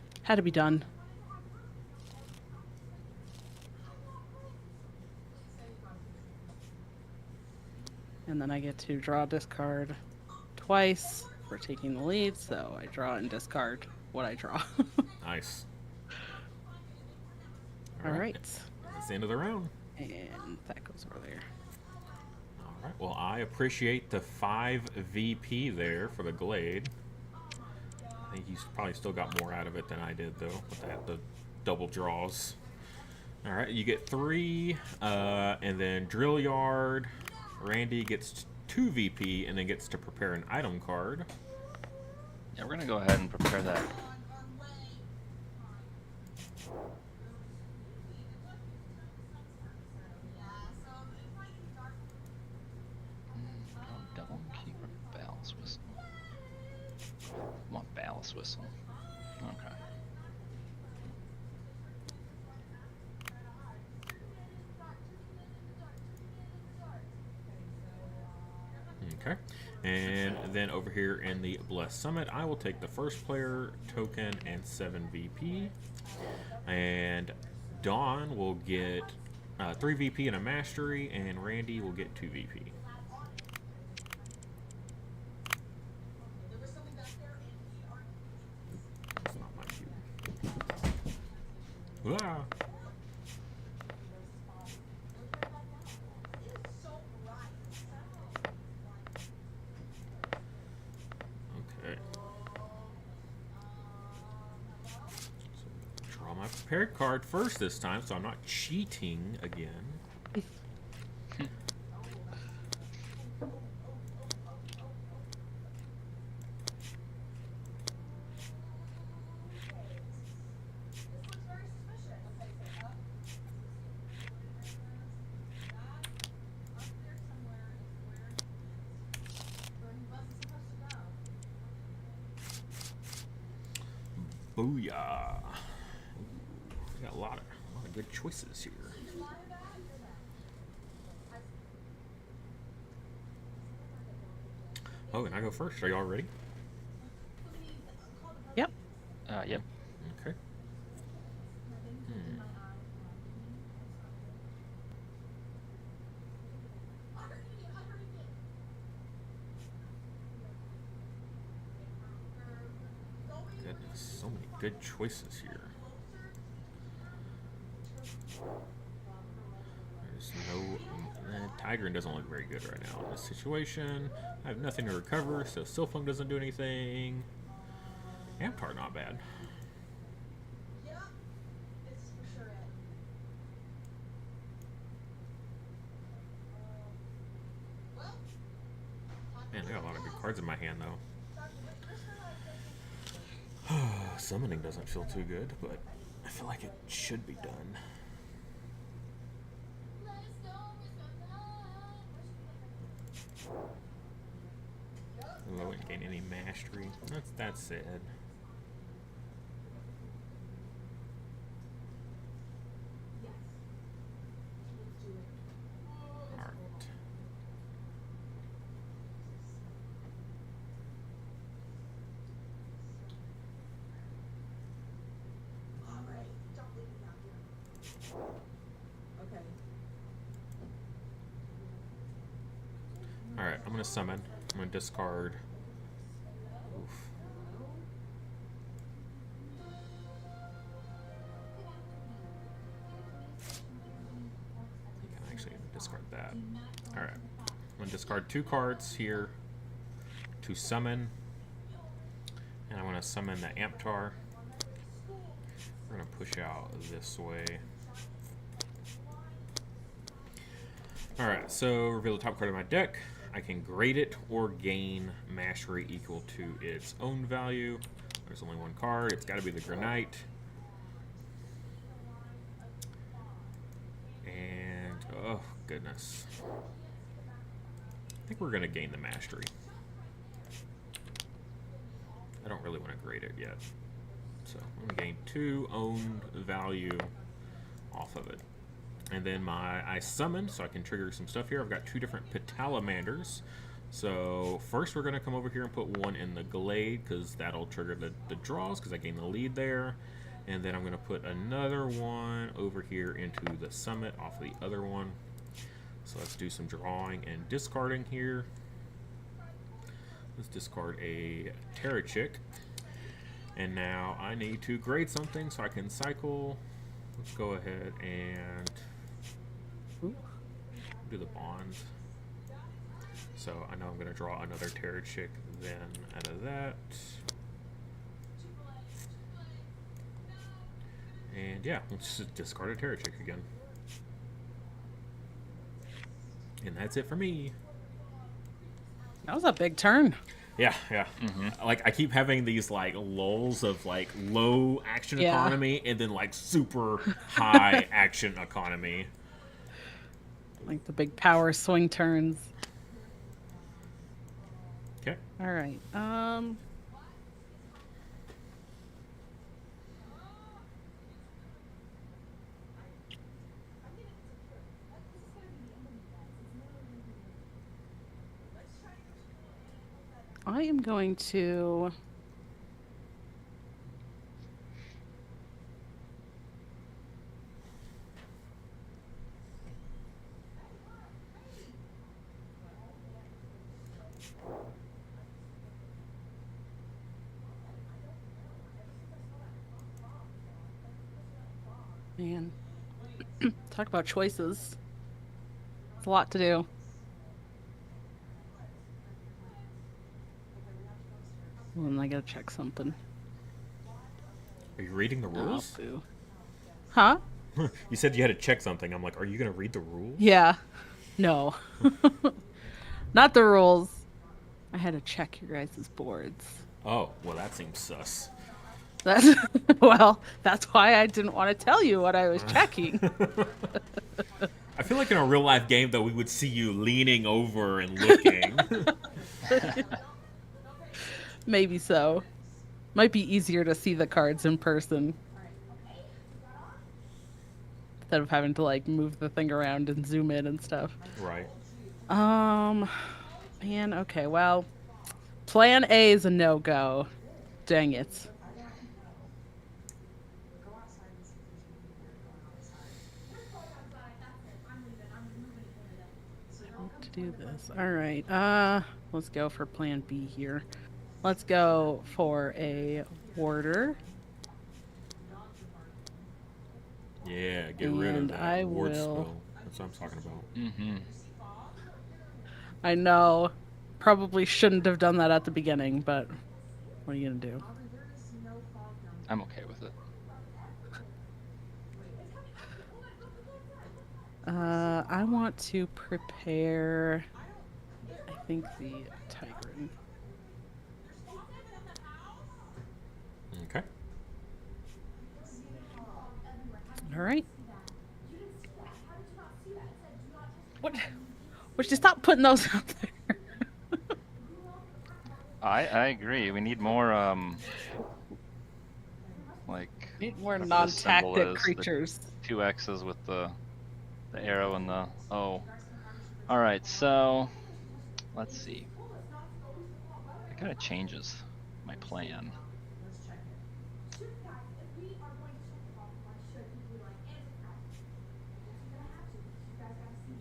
done. And then I get to draw, discard twice for taking the lead, so I draw and discard what I draw. Nice. All right. That's the end of the round. And that goes over there. All right. Well, I appreciate the 5 VP there for the Glade. I think you probably still got more out of it than I did, though, with the double draws. All right. You get 3, and then Drill Yard. Randy gets 2 VP and then gets to prepare an item card. Yeah, we're gonna go ahead and prepare that. Double key or ballast whistle? I want ballast whistle. Okay. Okay. And then over here in the Blessed Summit, I will take the first player token and 7 VP. And Dawn will get 3 VP and a Mastery, and Randy will get 2 VP. That's not my cube. Ah. Okay. So draw my prepared card first this time, so I'm not cheating again. Booyah! We got a lot of good choices here. Oh, and I go first. Are y'all ready? Yep. Yep. Okay. Goodness, so many good choices here. There's no... Tigrin doesn't look very good right now in this situation. I have nothing to recover, so Silphung doesn't do anything. Amtar not bad. Man, I got a lot of good cards in my hand, though. Summoning doesn't feel too good, but I feel like it should be done. Oh, I wouldn't gain any mastery. That's sad. Alright. Alright, I'm gonna summon. I'm gonna discard. Oof. You can actually discard that. Alright. I'm gonna discard 2 cards here to summon. And I'm gonna summon the Amtar. We're gonna push out this way. Alright, so reveal the top card of my deck. I can grade it or gain mastery equal to its own value. There's only 1 card. It's got to be the Granite. And, oh, goodness. I think we're going to gain the mastery. I don't really want to grade it yet. So I'm going to gain 2 owned value off of it. And then I summon, so I can trigger some stuff here. I've got 2 different Petalamanders. So first we're going to come over here and put 1 in the Glade, because that'll trigger the draws, because I gain the lead there. And then I'm going to put another 1 over here into the Summit off the other one. So let's do some drawing and discarding here. Let's discard a Terrachick. And now I need to grade something so I can cycle. Let's go ahead and do the bonds. So I know I'm going to draw another Terrachick then out of that. And yeah, let's just discard a Terrachick again. And that's it for me. That was a big turn. Yeah, yeah. Like, I keep having these, like, lulls of, like, low action economy and then, like, super high action economy. Like the big power swing turns. Okay. All right. I am going to... Man, talk about choices. It's a lot to do. And I gotta check something. Are you reading the Oh, rules? boo. Huh? You said you had to check something. I'm like, are you gonna read the rules? Yeah. No. Not the rules. I had to check your guys' boards. Oh, well, that seems sus. That's well, that's why I didn't want to tell you what I was checking. I feel like in a real life game, though, we would see you leaning over and looking. Maybe so. Might be easier to see the cards in person instead of having to like move the thing around and zoom in and stuff. Right. Man, okay, well, plan A is a no-go. Dang it. I want to do this. All right. Let's go for plan B here. Let's go for a warder. Yeah, get rid of And that I ward will- spell. That's what I'm talking about. Mm-hmm. I know. Probably shouldn't have done that at the beginning, but what are you gonna do? I'm okay with it. I want to prepare, I think, the Tigrin. Okay. All right. What? Would you stop putting those out there? I agree. We need more like Need more whatever this symbol non-tactic is, creatures. the 2 X's with the arrow and the O. All right, so let's see. That kind of changes my plan.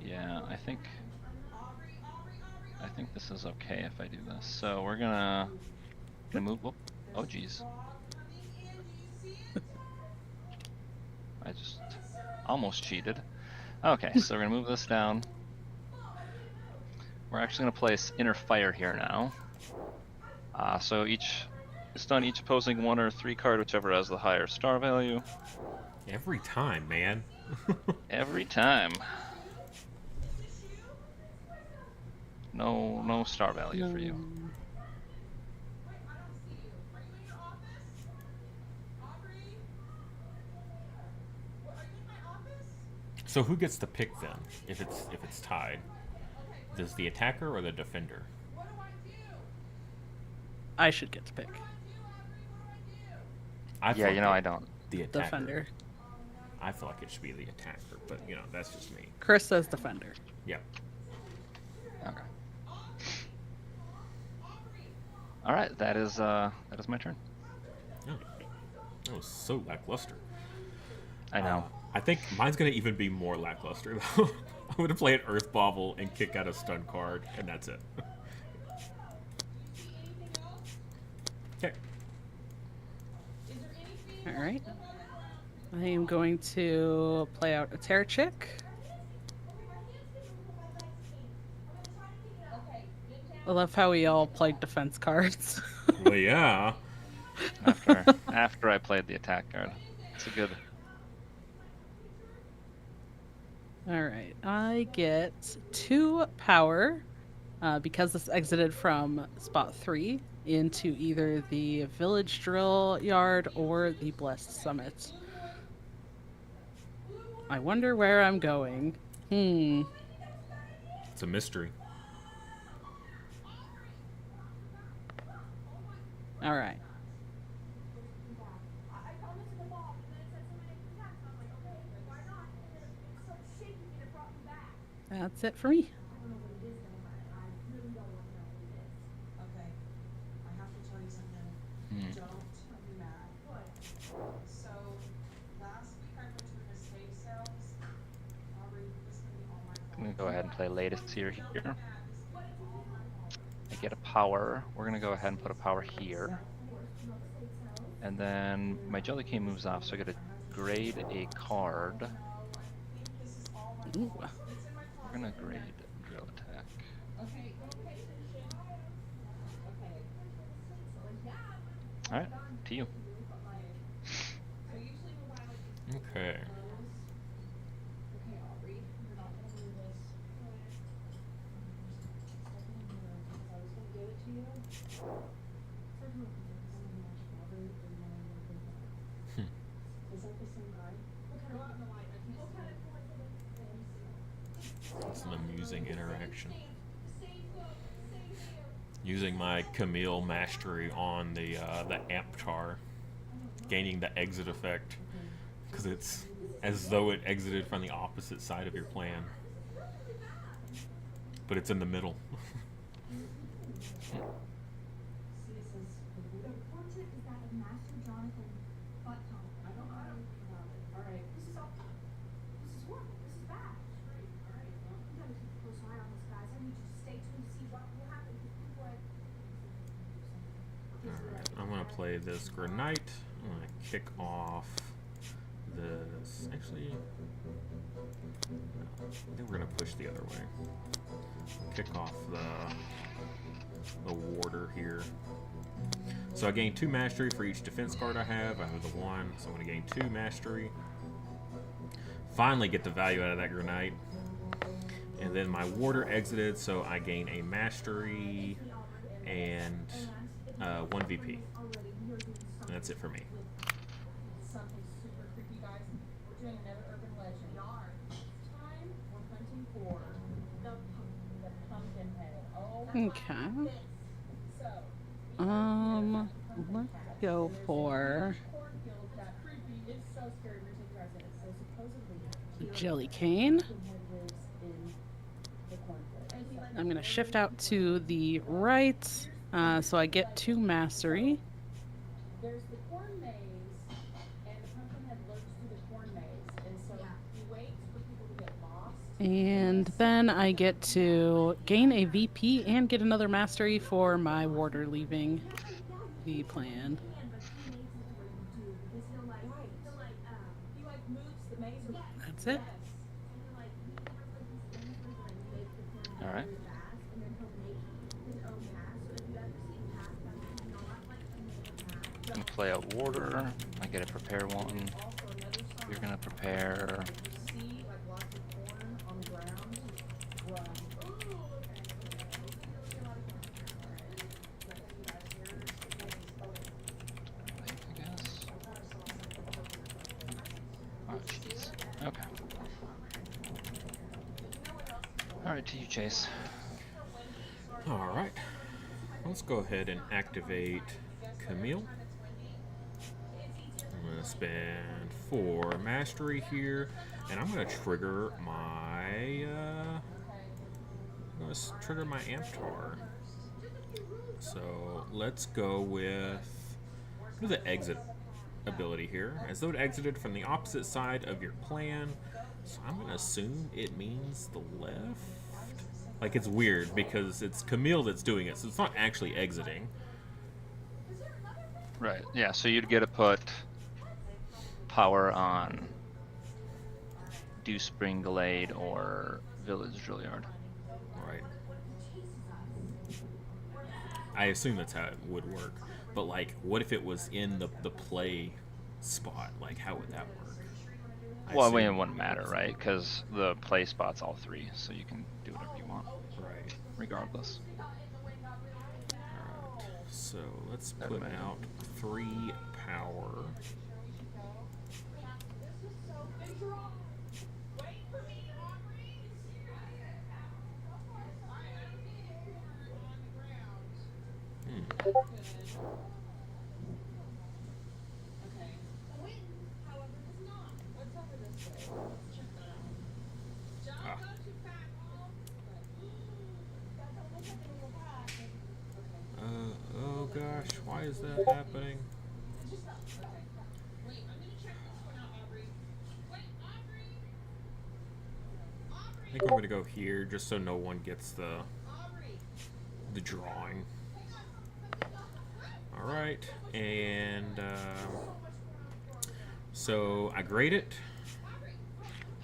Yeah, I think this is okay if I do this. So we're gonna move. Whoop. Oh geez. I just almost cheated. Okay, so we're gonna move this down. We're actually gonna place inner fire here now. So stun each opposing 1 or 3 card, whichever has the higher star value. Every time, man. Every time. No star value for you. So who gets to pick then? If it's tied, does the attacker or the defender? I should get to pick. I Yeah, feel you know like I don't. The attacker. Defender. I feel like it should be the attacker, but that's just me. Chris says defender. Yep. Okay. All right, that is my turn. Oh, that was so lackluster. I know. I think mine's gonna even be more lackluster though. I'm gonna play an Earth Bobble and kick out a stun card, and that's it. Okay. All right. I am going to play out a Terror Chick. I love how we all played defense cards. Well, yeah. After I played the attack card, it's a good. All right, I get 2 power because this exited from spot 3 into either the Village Drill Yard or the Blessed Summit. I wonder where I'm going. It's a mystery. All right. That's it for me. Hmm. I'm gonna go ahead and play latest here. I get a power. We're gonna go ahead and put a power here. And then my Jelly Cane moves off, so I get to grade a card. Ooh. We're gonna grade Drill Attack. Alright, to you. Okay. It's an amusing interaction. Using my Camille mastery on the Amptar, gaining the exit effect, because it's as though it exited from the opposite side of your plan, but it's in the middle. Alright, I'm gonna play this Granite. I'm gonna kick off this. Actually, no, I think we're gonna push the other way. Kick off the Warder here. So I gain 2 mastery for each defense card I have. I have the 1, so I'm gonna gain 2 mastery. Finally get the value out of that Granite. And then my Warder exited, so I gain a mastery and 1 VP. And that's it for me. Okay. Let's go for Jelly Cane. I'm going to shift out to the right, so I get 2 mastery. And then I get to gain a VP and get another mastery for my Warder leaving the plan. That's it. Alright. I'm gonna play a Warder. I get to prepare 1. You're gonna prepare. I guess. Oh, jeez. Okay. Alright, to you, Chase. Alright. Let's go ahead and activate Camille. I'm going to spend 4 mastery here, and I'm going to trigger my Amptar. So let's go with the exit ability here. As though it exited from the opposite side of your plan, so I'm going to assume it means the left. Like, it's weird because it's Camille that's doing it, so it's not actually exiting. Right, yeah, so you'd get to put power on Dew Spring Glade or Village Drill Yard. Right. I assume that's how it would work. But, like, what if it was in the play spot? Like, how would that work? Well, I mean, it wouldn't matter, right? Because the play spot's all 3, so you can do whatever you want. Right. Regardless. Alright, so let's put out 3 power. Oh gosh, why Why is that happening? I think I'm going to go here just so no one gets the drawing. All right, and so I grade it,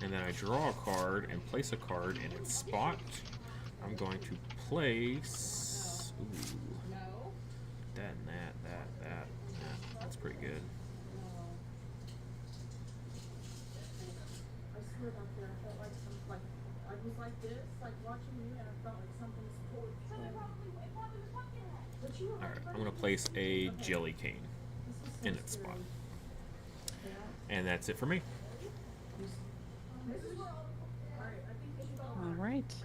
and then I draw a card and place a card in its spot. I'm going to place that and that. Yeah, that's pretty good. Alright, I'm going to place a jelly cane in its spot. And that's it for me. All right.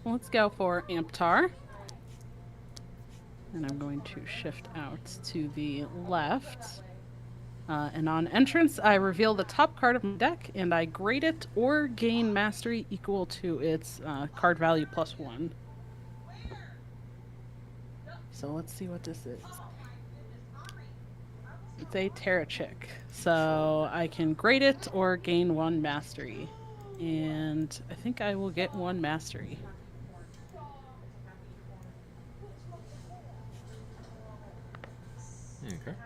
Let's go for Amptar. And I'm going to shift out to the left. And on entrance, I reveal the top card of my deck, and I grade it or gain mastery equal to its card value +1. So let's see what this is. It's a Terrachik. So I can grade it or gain 1 mastery. And I think I will get 1 mastery. Okay.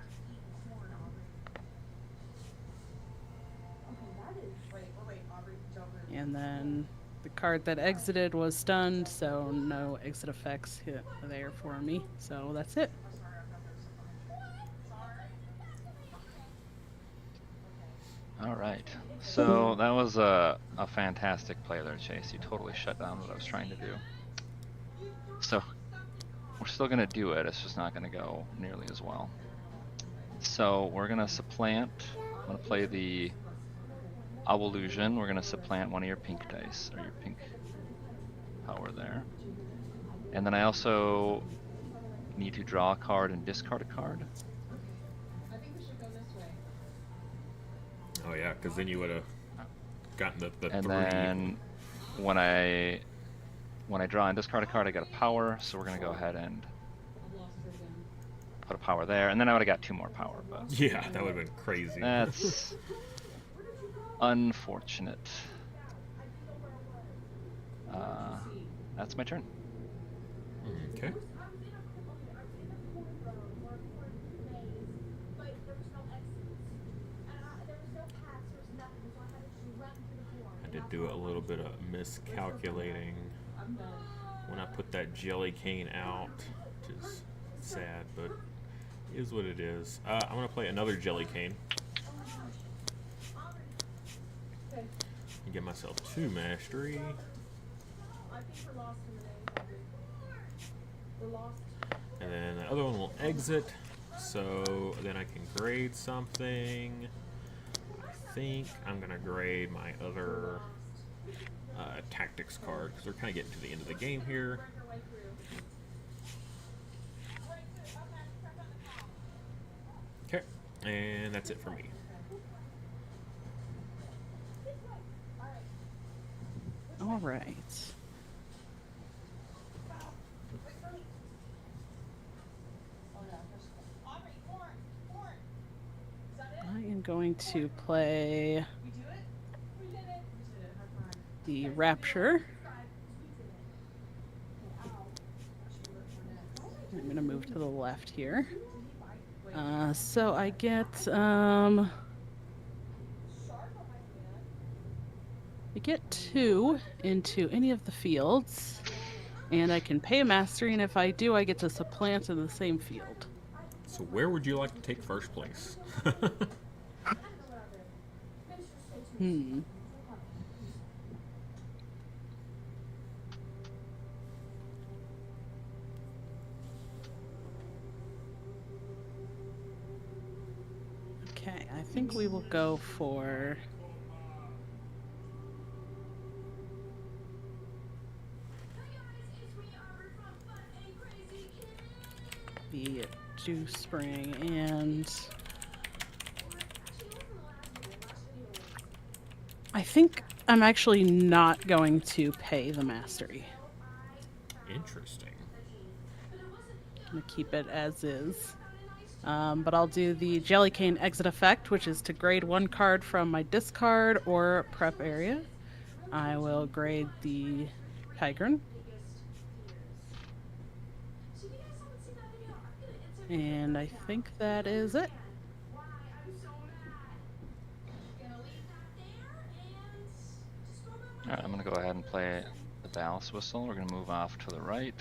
And then the card that exited was stunned, so no exit effects hit there for me. So that's it. All right. So that was a fantastic play there, Chase. You totally shut down what I was trying to do. So we're still going to do it. It's just not going to go nearly as well. So we're going to supplant. I'm going to play the Illusion. We're going to supplant one of your pink dice, or your pink power there. And then I also need to draw a card and discard a card. Oh yeah, because then you would have gotten the And 3. then when I draw and discard a card, I get a power. So we're going to go ahead and put a power there. And then I would have got 2 more power. But Yeah, that would have been crazy. that's unfortunate. That's my turn. Okay. I did do a little bit of miscalculating when I put that jelly cane out, which is sad, but it is what it is. I'm going to play another jelly cane. And get myself 2 mastery. And then the other one will exit, so then I can grade something. I think I'm going to grade my other tactics card, because we're kind of getting to the end of the game here. Okay, and that's it for me. All right. I am going to play the Rapture. I'm going to move to the left here. So I get I get 2 into any of the fields, and I can pay a mastery, and if I do, I get to supplant in the same field. So where would you like to take first place? Okay, I think we will go for the Dew Spring, and I think I'm actually not going to pay the mastery. Interesting. I'm going to keep it as is. But I'll do the Jelly Cane exit effect, which is to grade 1 card from my discard or prep area. I will grade the Tigran. And I think that is it. Alright, I'm gonna go ahead and play the Ballast Whistle. We're gonna move off to the right.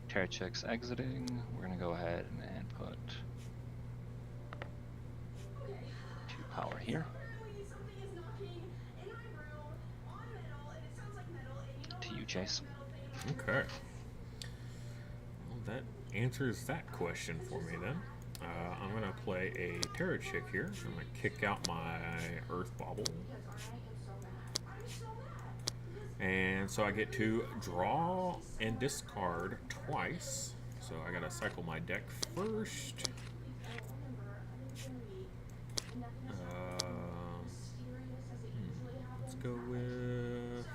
Terra Chick's exiting. We're gonna go ahead and put 2 power here. To you, Chase. Okay. Well, that answers that question for me then. I'm going to play a Terra Chick here. I'm going to kick out my Earth Bauble. And so I get to draw and discard twice. So I got to cycle my deck first. Let's go with...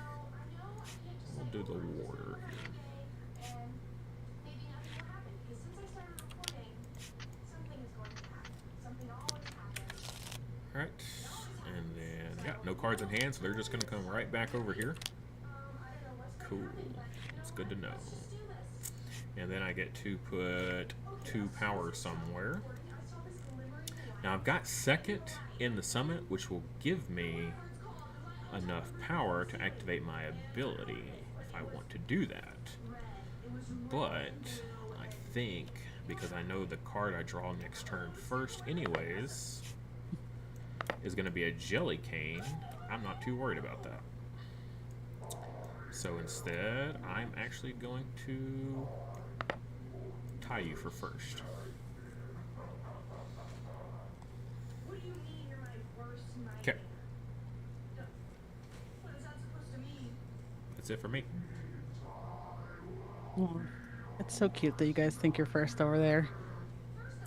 We'll do the Warder here. Alright, and then, yeah, no cards in hand, so they're just going to come right back over here. Cool. It's good to know. And then I get to put 2 power somewhere. Now I've got second in the summit, which will give me enough power to activate my ability if I want to do that. But I think, because I know the card I draw next turn first anyways is going to be a Jelly Cane, I'm not too worried about that. So instead, I'm actually going to tie you for first. Okay. That's it for me. Oh, it's so cute that you guys think you're first over there.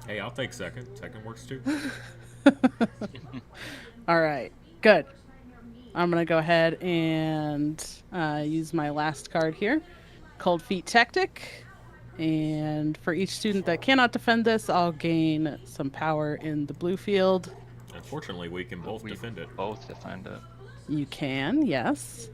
Hey, I'll take second. Second works too. All right, good. I'm going to go ahead and use my last card here, Cold Feet Tactic. And for each student that cannot defend this, I'll gain some power in the blue field. Unfortunately, we can both defend it. Both defend it. You can, yes.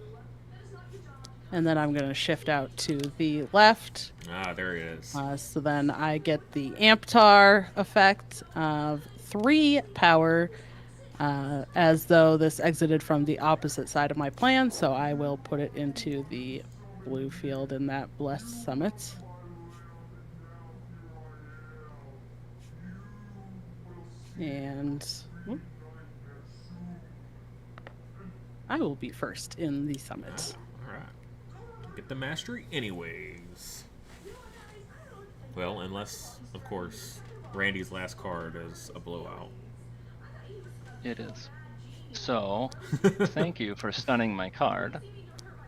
And then I'm going to shift out to the left. Ah, there he is. So then I get the Amptar effect of 3 power, as though this exited from the opposite side of my plan. So I will put it into the blue field in that Blessed Summit. And I will be first in the summit. All right. Get the mastery anyways. Well, unless, of course, Randy's last card is a blowout. It is. So, thank you for stunning my card.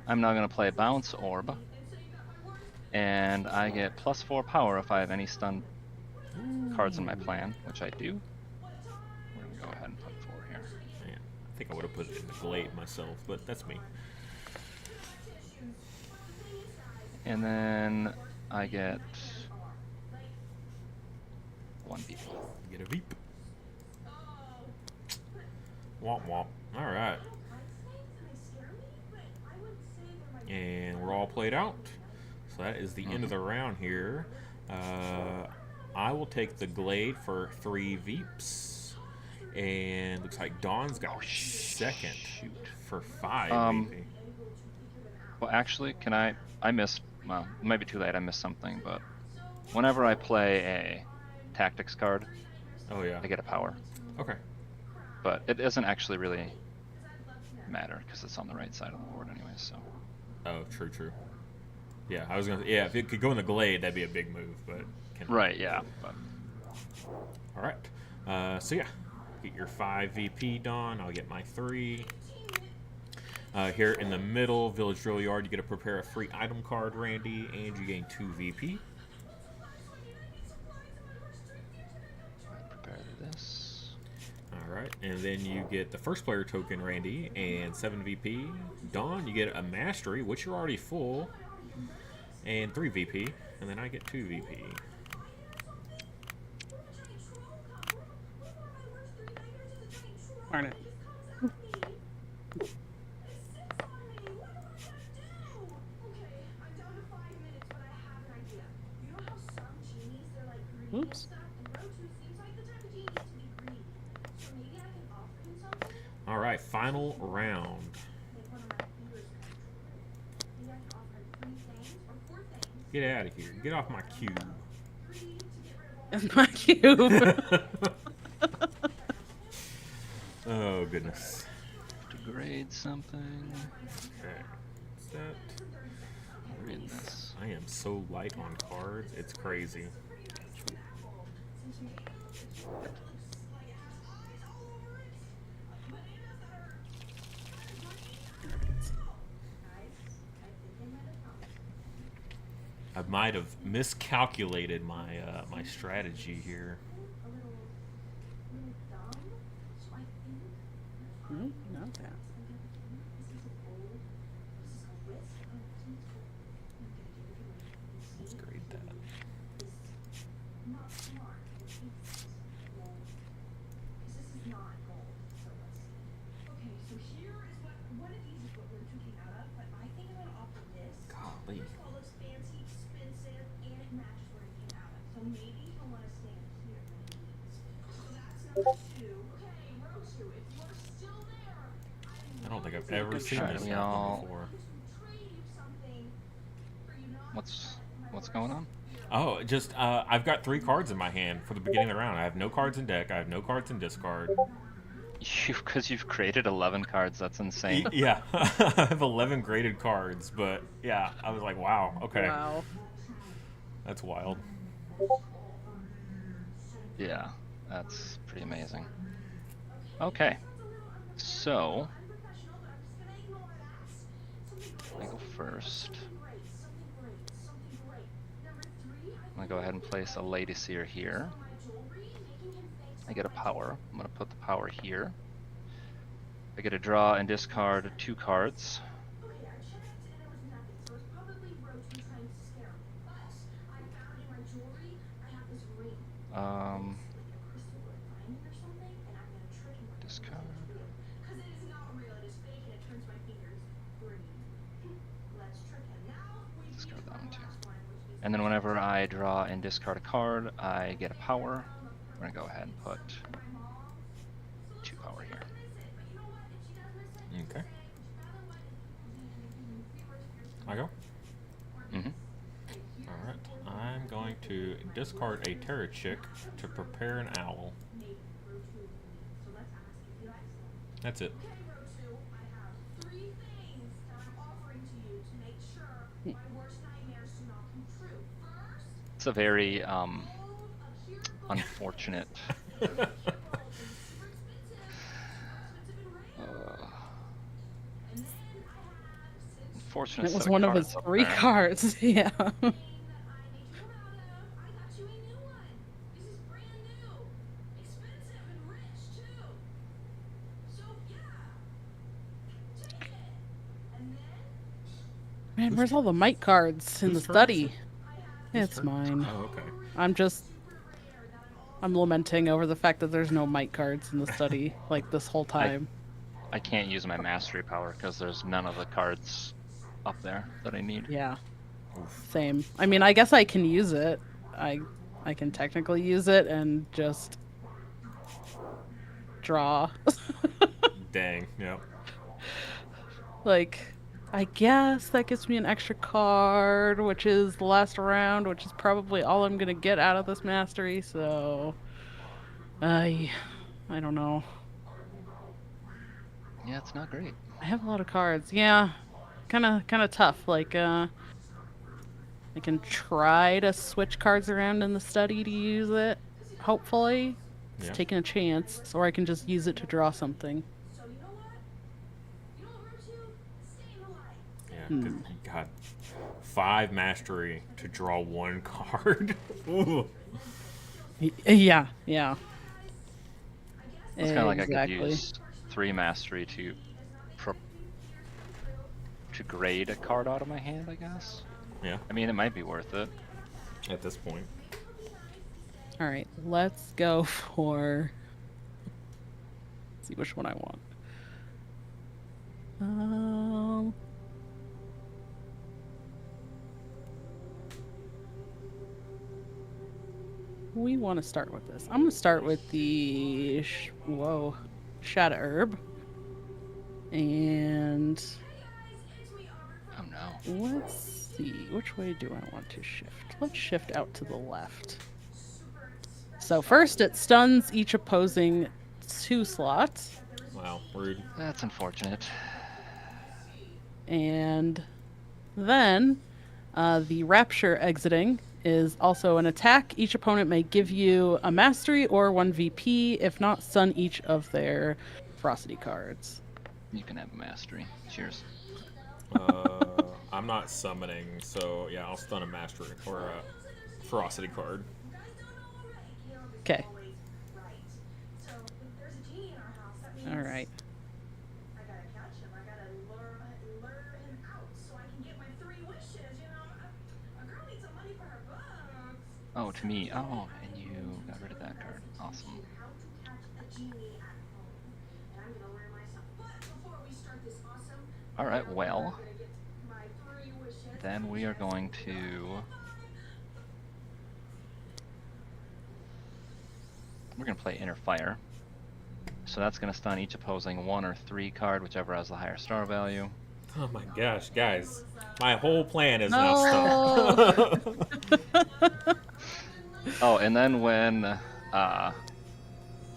I'm now going to play Bounce Orb. And I get +4 power if I have any stun cards in my plan, which I do. We're going to go ahead and put 4 here. Man, I think I would have put it in the Glade myself, but that's me. And then I get 1 beep. Get a Veep. Womp womp. All right. And we're all played out. So that is the end of the round here. I will take the Glade for 3 Veeps. And looks like Dawn's got second for 5 VP. Well, actually, can I missed, well, it might be too late, I missed something, but whenever I play a tactics card, Oh, yeah. I get a power. Okay. But it doesn't actually really matter because it's on the right side of the board anyway, so. Oh, true, true. Yeah, I was gonna. Yeah, if it could go in the Glade, that'd be a big move, but. Right, yeah. But. All right. So yeah, get your 5 VP, Dawn. I'll get my 3. Here in the middle, Village Drill Yard, you get to prepare a free item card, Randy, and you gain 2 VP. Prepare this. Alright, and then you get the first player token, Randy, and 7 VP. Dawn, you get a Mastery, which you're already full, and 3 VP. And then I get 2 VP. Darn it. Oops. All right, final round. Get out of here. Get off my cube. That's my cube. Oh, goodness. To grade something. Okay. What's that? Read this. I am so light on cards. It's crazy. I might have miscalculated my my strategy here. Not that. Let's grade that. Golly. I don't think I've ever seen Alright, this we happen all- before. What's going on? Oh, just I've got 3 cards in my hand for the beginning of the round. I have no cards in deck. I have no cards in discard. Because you've created 11 cards. That's insane. Yeah, I have 11 graded cards, but yeah, I was like, wow, okay, Wow. that's wild. Yeah, that's pretty amazing. Okay, so I go first. I'm gonna go ahead and place a Lady Seer here. I get a power. I'm gonna put the power here. I get to draw and discard 2 cards. Discard. Discard that one too. And then whenever I draw and discard a card, I get a power. I'm gonna go ahead and put 2 power here. Okay, I go. Mm-hmm. All right, I'm going to discard a Terra Chick to prepare an owl. That's it. It's a very unfortunate. Unfortunate. It was set one of cards his up 3 there. cards. Yeah. Man, where's all the might cards in the Whose turn is study? it? It's turn? mine. Oh, okay. I'm lamenting over the fact that there's no might cards in the study like this whole time. I can't use my mastery power because there's none of the cards up there that I need. Yeah. Oof. Same. I mean, I guess I can use it. I can technically use it and just draw. Dang. Yep. Like, I guess that gives me an extra card, which is the last round, which is probably all I'm gonna get out of this mastery. So, I don't know. Yeah, it's not great. I have a lot of cards. Yeah, kind of tough. Like, I can try to switch cards around in the study to use it. Hopefully, it's Yeah. taking a chance, or I can just use it to draw something. Yeah, 'cause you got 5 mastery to draw 1 card. Ooh. Yeah, yeah. It's kind of like I could Exactly. use 3 mastery pro- to grade a card out of my hand, I guess. Yeah, I mean, it might be worth it. at this point. All right, let's go for. Let's see which one I want. We want to start with this. I'm going to start with the Shadow Herb. And Oh no. let's see, which way do I want to shift? Let's shift out to the left. So first it stuns each opposing 2 slots. Wow, rude. That's unfortunate. And then the Rapture exiting is also an attack. Each opponent may give you a mastery or 1 VP, if not, stun each of their ferocity cards. You can have a mastery. Cheers. I'm not summoning, so yeah, I'll stun a mastery or a ferocity card. Okay. All right. Oh, to me. Oh, and you got rid of that card. Awesome. Alright, well. Then we are going to... We're going to play Inner Fire. So that's going to stun each opposing 1 or 3 card, whichever has the higher star value. Oh my gosh, guys. My whole plan is No. now stuck. Oh, and then when the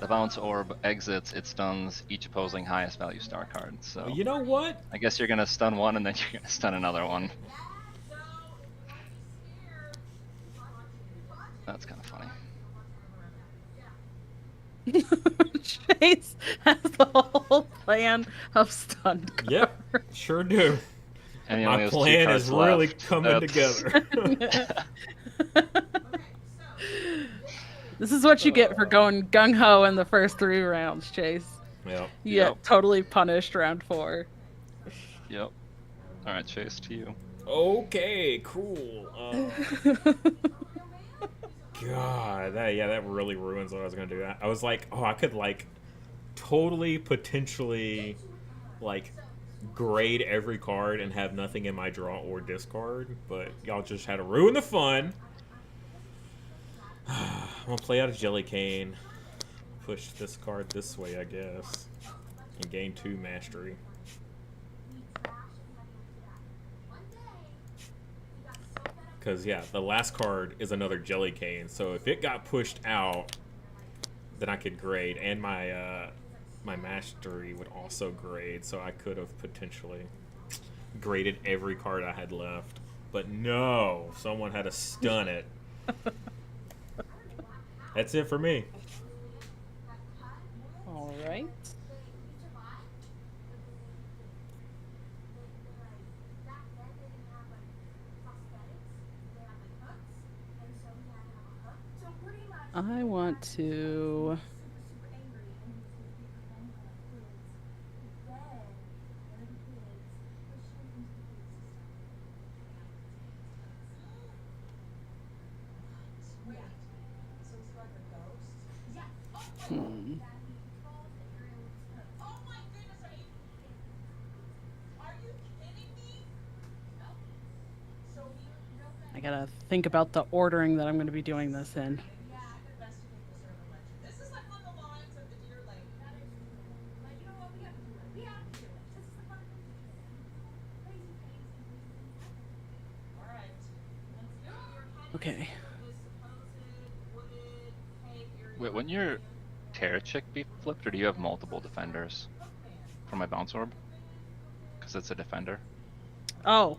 bounce orb exits, it stuns each opposing highest value star card. So You know what? I guess you're going to stun one and then you're going to stun another one. That's kind of funny. Chase has the whole plan of stunned cards. Yep, sure do. And he only My has 2 plan cards is really left. coming That's- together. This is what you get for going gung-ho in the first 3 rounds, Chase. Yep. You Yep. get totally punished round 4. Yep. Alright, Chase, to you. Okay, cool. God, that really ruins what I was gonna do. I was like, oh, I could like totally potentially like grade every card and have nothing in my draw or discard, but y'all just had to ruin the fun. I'm gonna play out a Jelly Cane, push this card this way, I guess, and gain 2 mastery. Because, yeah, the last card is another Jelly Cane, so if it got pushed out, then I could grade, and my my mastery would also grade, so I could have potentially graded every card I had left. But no, someone had to stun it. That's it for me. All right. I want to... I gotta think about the ordering that I'm going to be doing this in. Okay. Wait, wouldn't your Terra Chick be flipped, or do you have multiple defenders for my bounce orb? Because it's a defender. Oh.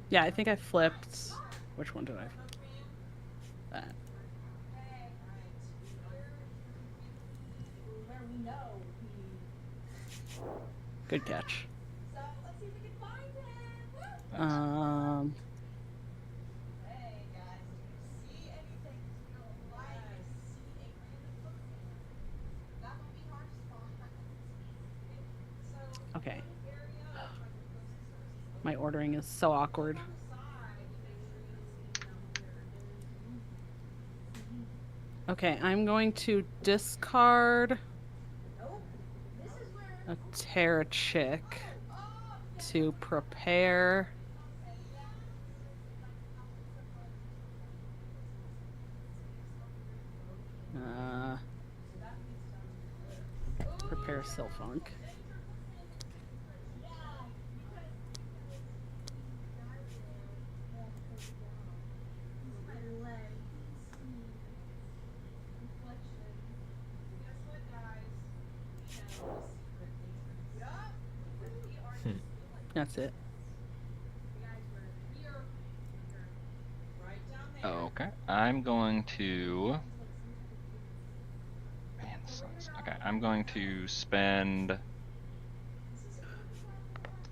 Yeah, I think I flipped. Which one did I flip? That. Good catch. Um, okay. My ordering is so awkward. Okay, I'm going to discard a Terra Chick to prepare. Prepare Sylphunk. That's it. Okay, I'm going to. Man, this sucks. Okay, I'm going to spend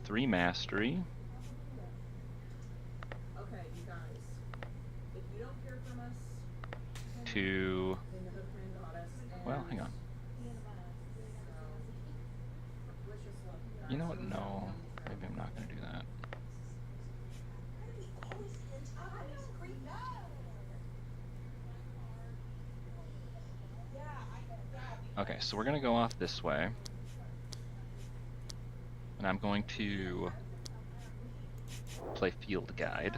3 mastery. To. Well, hang on. You know what? No, maybe I'm not going to do that. Okay, so we're going to go off this way. And I'm going to play Field Guide.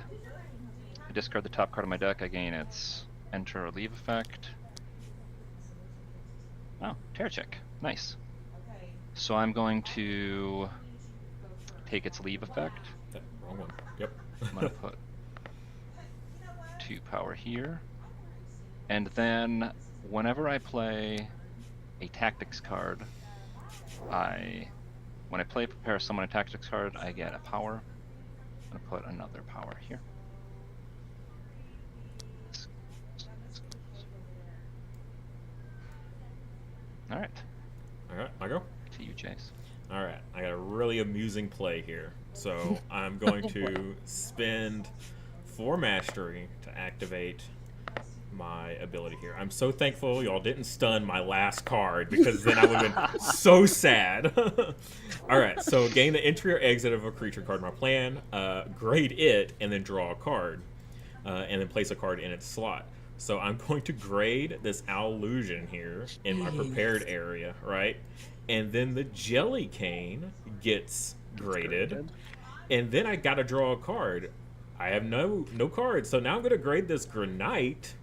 I discard the top card of my deck. I gain its enter or leave effect. Oh, Terrachik. Nice. So I'm going to take its leave effect. Wrong one. Yep. I'm going to put 2 power here. And then whenever I play a tactics card, when I play prepare summon a tactics card, I get a power. I'm going to put another power here. Alright. Alright, I go. To you, Chase. Alright, I got a really amusing play here. So I'm going to spend 4 mastery to activate my ability here. I'm so thankful y'all didn't stun my last card, because then I would have been so sad. Alright, so gain the entry or exit of a creature card in my plan, grade it, and then draw a card. And then place a card in its slot. So I'm going to grade this Illusion here in my prepared area, right? And then the Jelly Cane gets graded. And then I gotta draw a card. I have no cards, so now I'm gonna grade this Granite.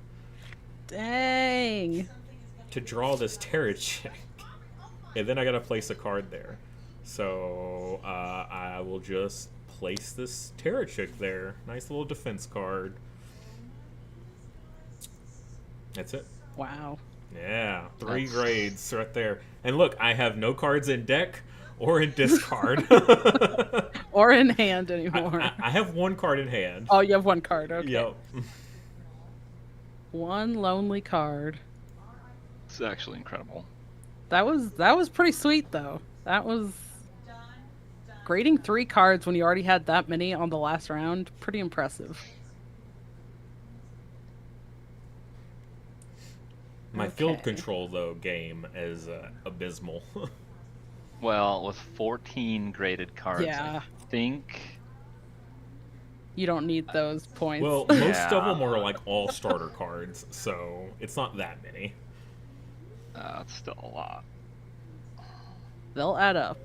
Dang. To draw this Terrachik. And then I gotta place a card there. So I will just place this Terrachik there. Nice little defense card. That's it. Wow. Yeah, 3 grades right there. And look, I have no cards in deck or in discard. Or in hand anymore. I have 1 card in hand. Oh, you have 1 card. Okay. Yep. 1 lonely card. It's actually incredible. That was pretty sweet though. That was grading 3 cards when you already had that many on the last round. Pretty impressive. My field control though game is abysmal. Well, with 14 graded cards, Yeah. I think You don't need those points. Well, most of them are like all starter cards, so it's not that many. it's still a lot. They'll add up.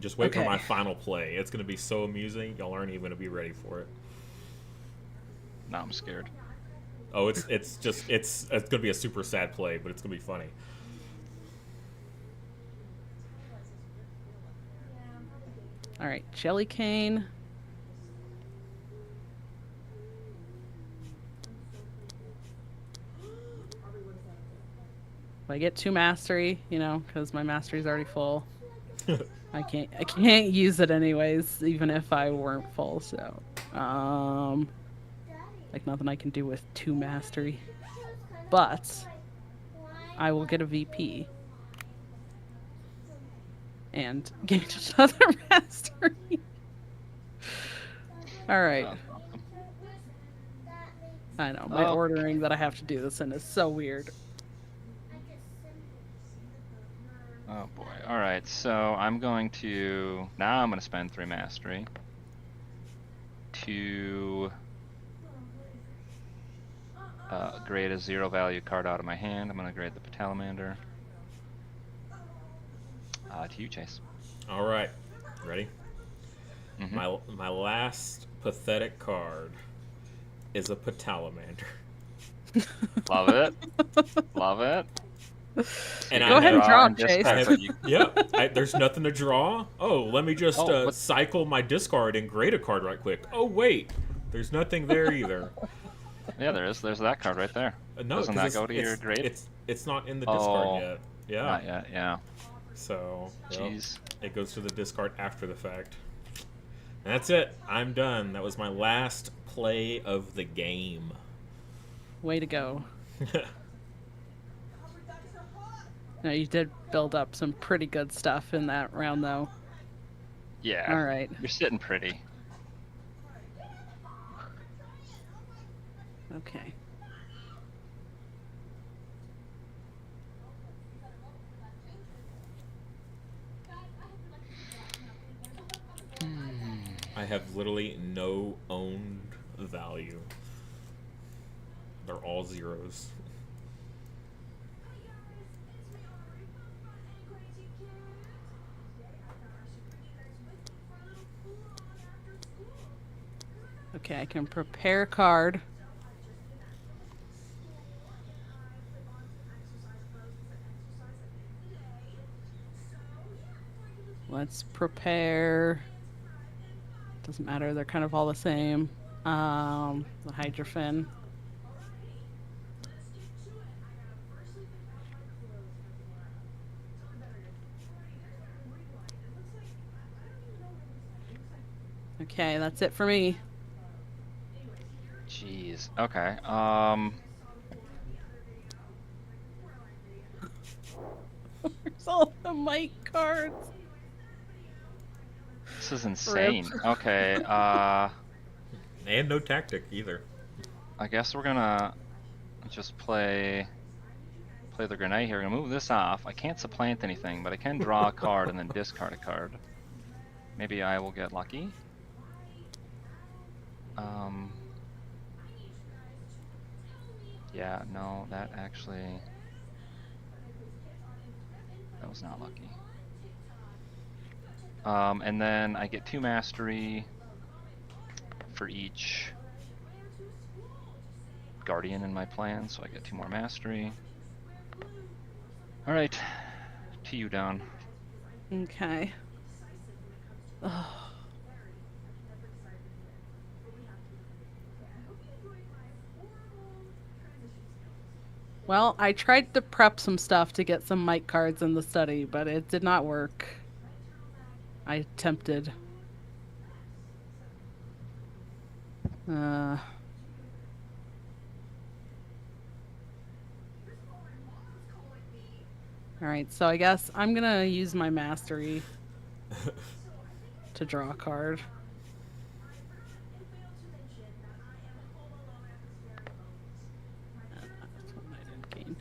Just wait for Okay. my final play. It's going to be so amusing. Y'all aren't even going to be ready for it. Now I'm scared. Oh, it's going to be a super sad play, but it's going to be funny. All right, Jelly Cane. I get 2 mastery, you know, because my mastery's already full. I can't use it anyways, even if I weren't full. So, like nothing I can do with 2 mastery. But I will get a VP. and gained another mastery. All right. That's awesome. I know, my Okay. ordering that I have to do this in is so weird. Oh boy. All right. So I'm going to spend 3 mastery to grade a 0 value card out of my hand. I'm going to grade the Patalamander. To you, Chase. All right, ready? Mhm. My last pathetic card is a Patalamander. Love it. Love it. And Go ahead and draw, and Chase. discard, but you- There's nothing to draw. Oh, let me just Oh, what- cycle my discard and grade a card right quick. Oh wait, there's nothing there either. Yeah, there is. There's that card right there. No, Doesn't 'cause that go to your grade? It's not in the Oh, discard yet. Yeah. Not yet. Yeah. So well, Jeez. it goes to the discard after the fact. And that's it. I'm done. That was my last play of the game. Way to go. No, you did build up some pretty good stuff in that round, though. Yeah. All right. You're sitting pretty. Okay. I have literally no owned value. They're all zeros. Okay, I can prepare a card. Let's prepare. Doesn't matter, they're kind of all the same. The Hydrofen. Okay, that's it for me. Jeez. Okay. Where's all the mic cards? This is insane. Okay. And no tactic either. I guess we're gonna just play the grenade here. We're gonna move this off. I can't supplant anything, but I can draw a card and then discard a card. Maybe I will get lucky. Yeah, no, that was not lucky. And then I get 2 mastery for each guardian in my plan, so I get 2 more mastery. All right, to you, Don. Okay. Ugh. Well, I tried to prep some stuff to get some mic cards in the study, but it did not work. I attempted. Alright, so I guess I'm gonna use my mastery to draw a card. That's one I didn't gain.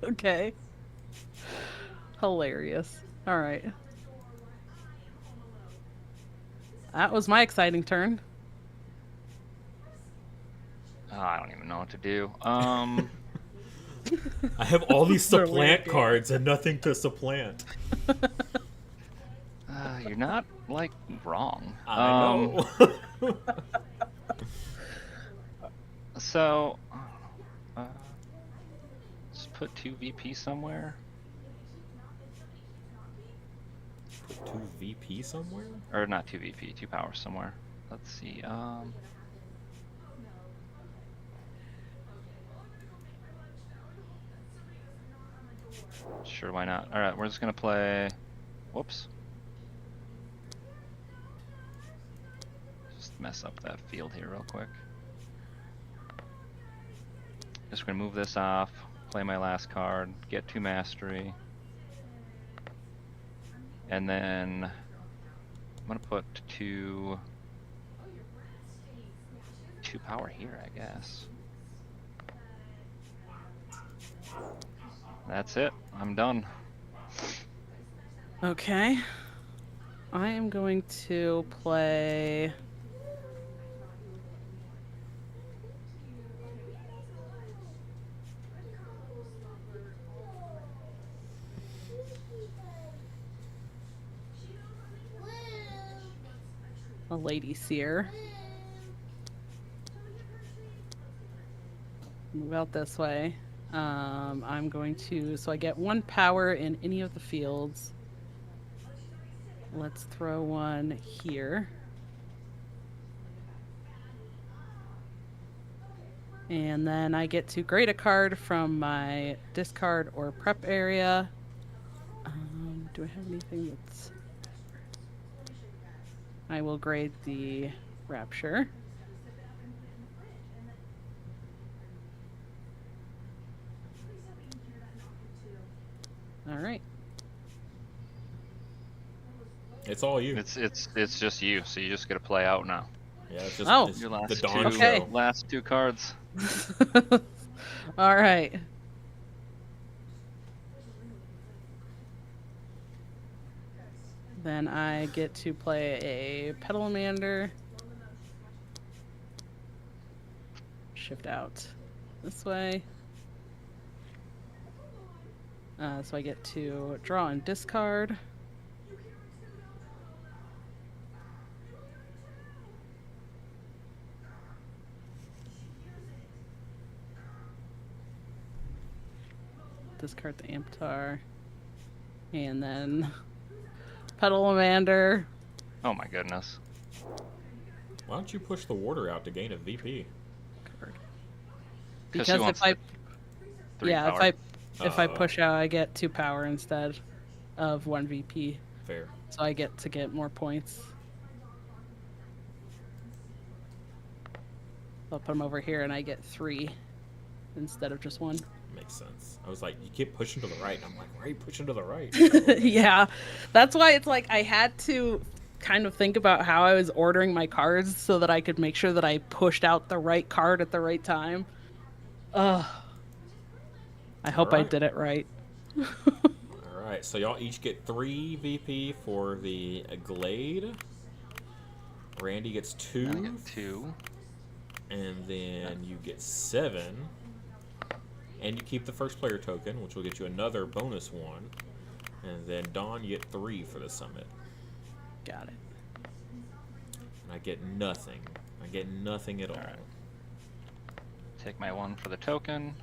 Okay. Hilarious. Alright. That was my exciting turn. I don't even know what to do. I have all these They're supplant lacking. cards and nothing to supplant. You're not like wrong. I know. So, just put 2 VP somewhere, Put 2 VP somewhere? or not 2 VP, 2 power somewhere. Let's see. Sure, why not? All right, we're just gonna play. Whoops. Just mess up that field here real quick. Just gonna move this off. play my last card, get 2 mastery. And then I'm gonna put two power here, I guess. That's it. I'm done. Okay. I am going to play. A Lady Seer. Move out this way. I'm going to, so I get 1 power in any of the fields. Let's throw one here. And then I get to grade a card from my discard or prep area. Do I have anything that's... I will grade the Rapture. All right. It's all you. It's just you, so you just get to play out now. Yeah, it's just Oh. it's Your the last Dawn two, Okay. show. last 2 cards. All right. Then I get to play a Petalamander. Shift out this way. So I get to draw and discard. Discard the Amptar. And then Petalamander. Oh my goodness. Why don't you push the warder out to gain a VP? Card. 'Cause Because she if wants I the 3 yeah, power. if I push out, I get 2 power instead of 1 VP. Fair. So I get to get more points. I'll put them over here and I get 3 instead of just 1. Makes sense. I was like, you keep pushing to the right. And I'm like, why are you pushing to the right? Yeah. That's why it's like I had to kind of think about how I was ordering my cards so that I could make sure that I pushed out the right card at the right time. Ugh. I hope I Alright. did it right. All right, so y'all each get 3 VP for the Glade. Randy gets 2. I get 2. And then you get 7. And you keep the first player token, which will get you another bonus 1. And then Dawn, you get 3 for the summit. Got it. And I get nothing. I get nothing at all. Alright. Take my 1 for the token.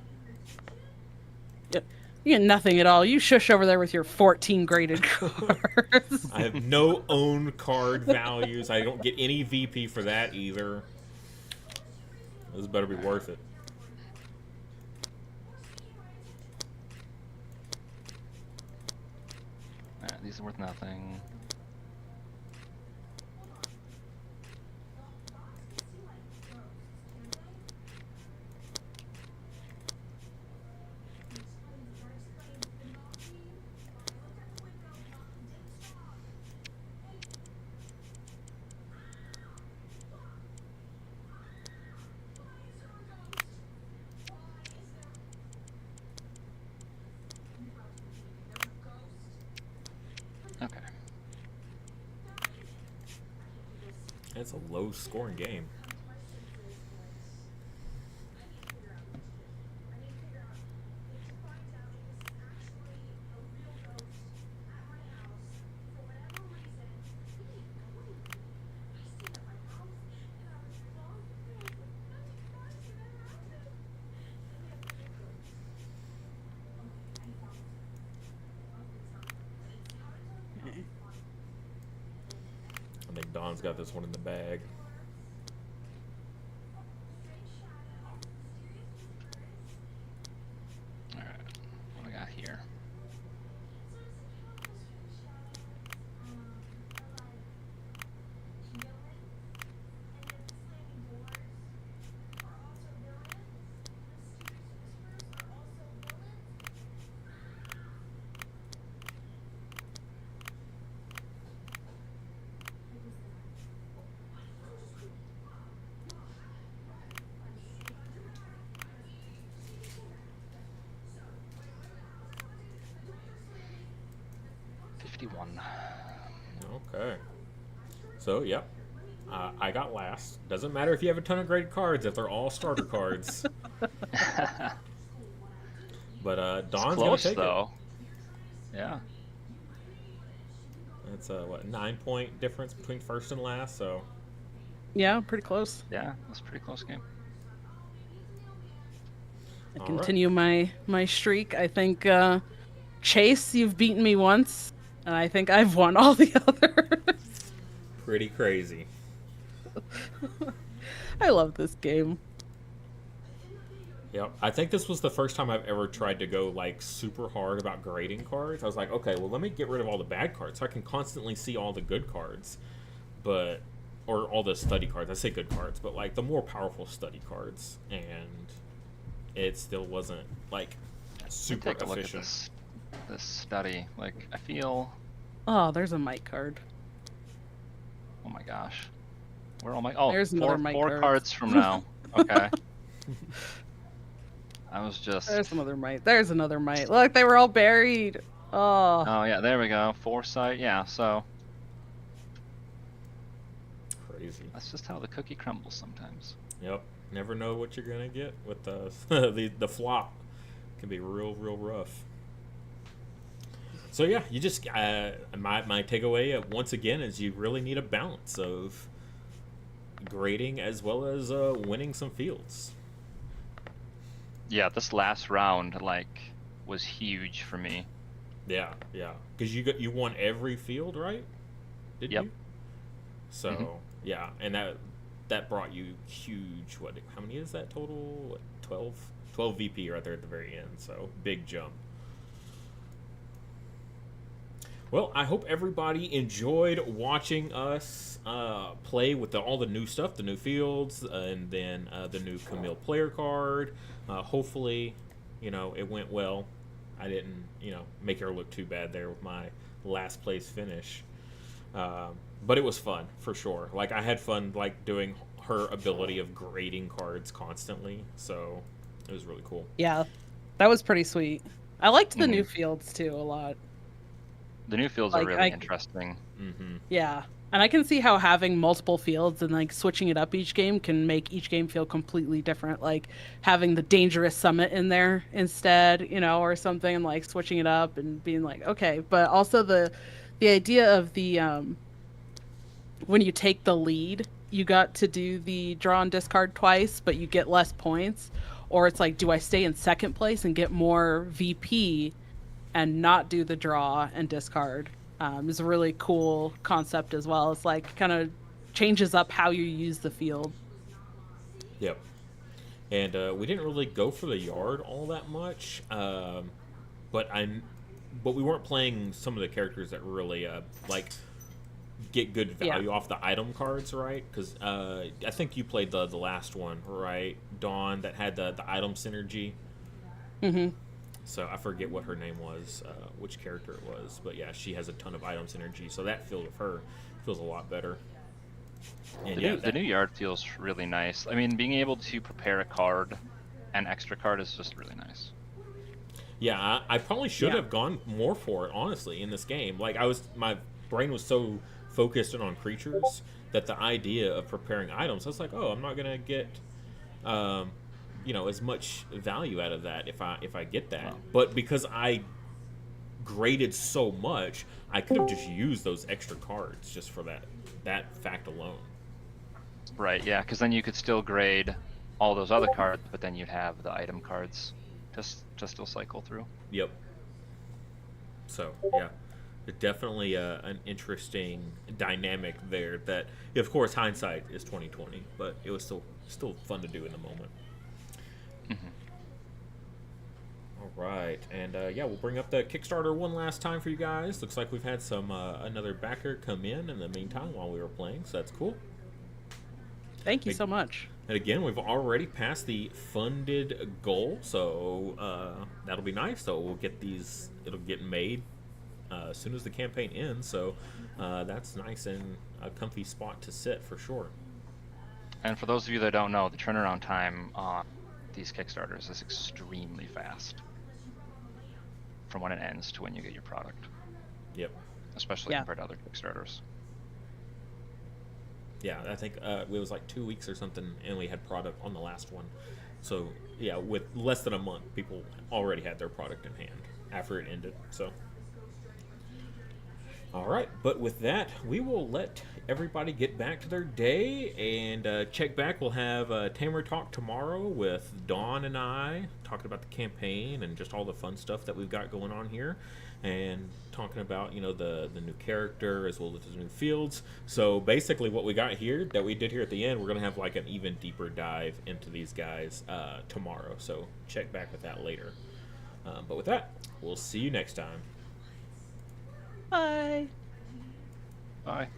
Yep. You get nothing at all. You shush over there with your 14 graded cards. I have no own card values. I don't get any VP for that either. This better be worth it. Alright, these are worth nothing. Okay. It's a low scoring game. I think Don's got this one in the bag. Alright. What do I got here? 51. Okay. So, yep. I got last. Doesn't matter if you have a ton of great cards if they're all starter cards. But It's Dawn's gonna close take it. though. Yeah. That's a 9-point difference between first and last. So Yeah, pretty close. Yeah, that's a pretty close game. I All continue my streak. I think Chase, you've beaten me once, and I think I've won all the others. pretty crazy. I love this game. Yep. I think this was the first time I've ever tried to go like super hard about grading cards. I was like, okay, well let me get rid of all the bad cards so I can constantly see all the good cards. Or all the study cards. I say good cards, but like the more powerful study cards. And it still wasn't like super Take a look at efficient. this study. Like, I feel. Oh, there's a Mike card. Oh my gosh. Where are all my? Oh, There's another Mike four cards. cards from now. Okay. I was just. There's another Mite. There's another Mite. Look, they were all buried. Oh. Oh yeah, there we go. Foresight. Yeah. So Crazy. that's just how the cookie crumbles sometimes. Yep. Never know what you're gonna get with the the flop. Can be real rough. So yeah, you just my takeaway once again is you really need a balance of grading as well as winning some fields. Yeah, this last round was huge for me. Yeah, because you won every field, right? Did Yep. you? So yeah, and that brought you huge. What? How many is that total? What, 12 VP right there at the very end. So big jump. Well, I hope everybody enjoyed watching us play with all the new stuff, the new fields, and then the new Camille player card. Hopefully, it went well. I didn't, make her look too bad there with my last place finish. But it was fun, for sure. Like, I had fun, doing her ability of grading cards constantly. So, it was really cool. Yeah, that was pretty sweet. I liked the new fields, too, a lot. The new fields are really interesting. Mm-hmm. Yeah. And I can see how having multiple fields and switching it up each game can make each game feel completely different. Like having the dangerous summit in there instead, or something, and switching it up and being okay. But also the idea of the when you take the lead, you got to do the draw and discard twice, but you get less points. Or it's do I stay in second place and get more VP and not do the draw and discard? Is a really cool concept as well. It's kind of changes up how you use the field. Yep. And we didn't really go for the yard all that much, but we weren't playing some of the characters that really get good value off the item cards, right? Because I think you played the last one, right, Dawn, that had the item synergy. Mm-hmm. So I forget what her name was, which character it was, but yeah, she has a ton of item synergy. So that field of her feels a lot better. And the new yard feels really nice. I mean, being able to prepare a card, an extra card, is just really nice. Yeah, I probably should have gone more for it, honestly, in this game. My brain was so focused on creatures that the idea of preparing items, I was like, oh, I'm not gonna get, as much value out of that if I get that. Wow. But because I graded so much, I could have just used those extra cards just for that fact alone. Right, yeah, because then you could still grade all those other cards, but then you'd have the item cards just still cycle through. Yep. So, yeah. Definitely an interesting dynamic there that, of course, hindsight is 2020, but it was still fun to do in the moment. Mm-hmm. All right, and we'll bring up the Kickstarter one last time for you guys. Looks like we've had some another backer come in the meantime while we were playing, so that's cool. Thank you so much. And again, we've already passed the funded goal, so that'll be nice. So we'll get these; it'll get made as soon as the campaign ends. So that's nice and a comfy spot to sit for sure. And for those of you that don't know, the turnaround time on these Kickstarters is extremely fast from when it ends to when you get your product. Yep. especially Yeah. compared to other Kickstarters. Yeah, I think it was like 2 weeks or something, and we had product on the last one. So yeah, with less than a month, people already had their product in hand after it ended. So. All right, but with that, we will let everybody get back to their day and check back. We'll have Tamer Talk tomorrow with Dawn and I talking about the campaign and just all the fun stuff that we've got going on here, and talking about the new character as well as the new fields. So basically, what we got here that we did here at the end, we're gonna have like an even deeper dive into these guys tomorrow. So check back with that later. But with that, we'll see you next time. Bye. Bye.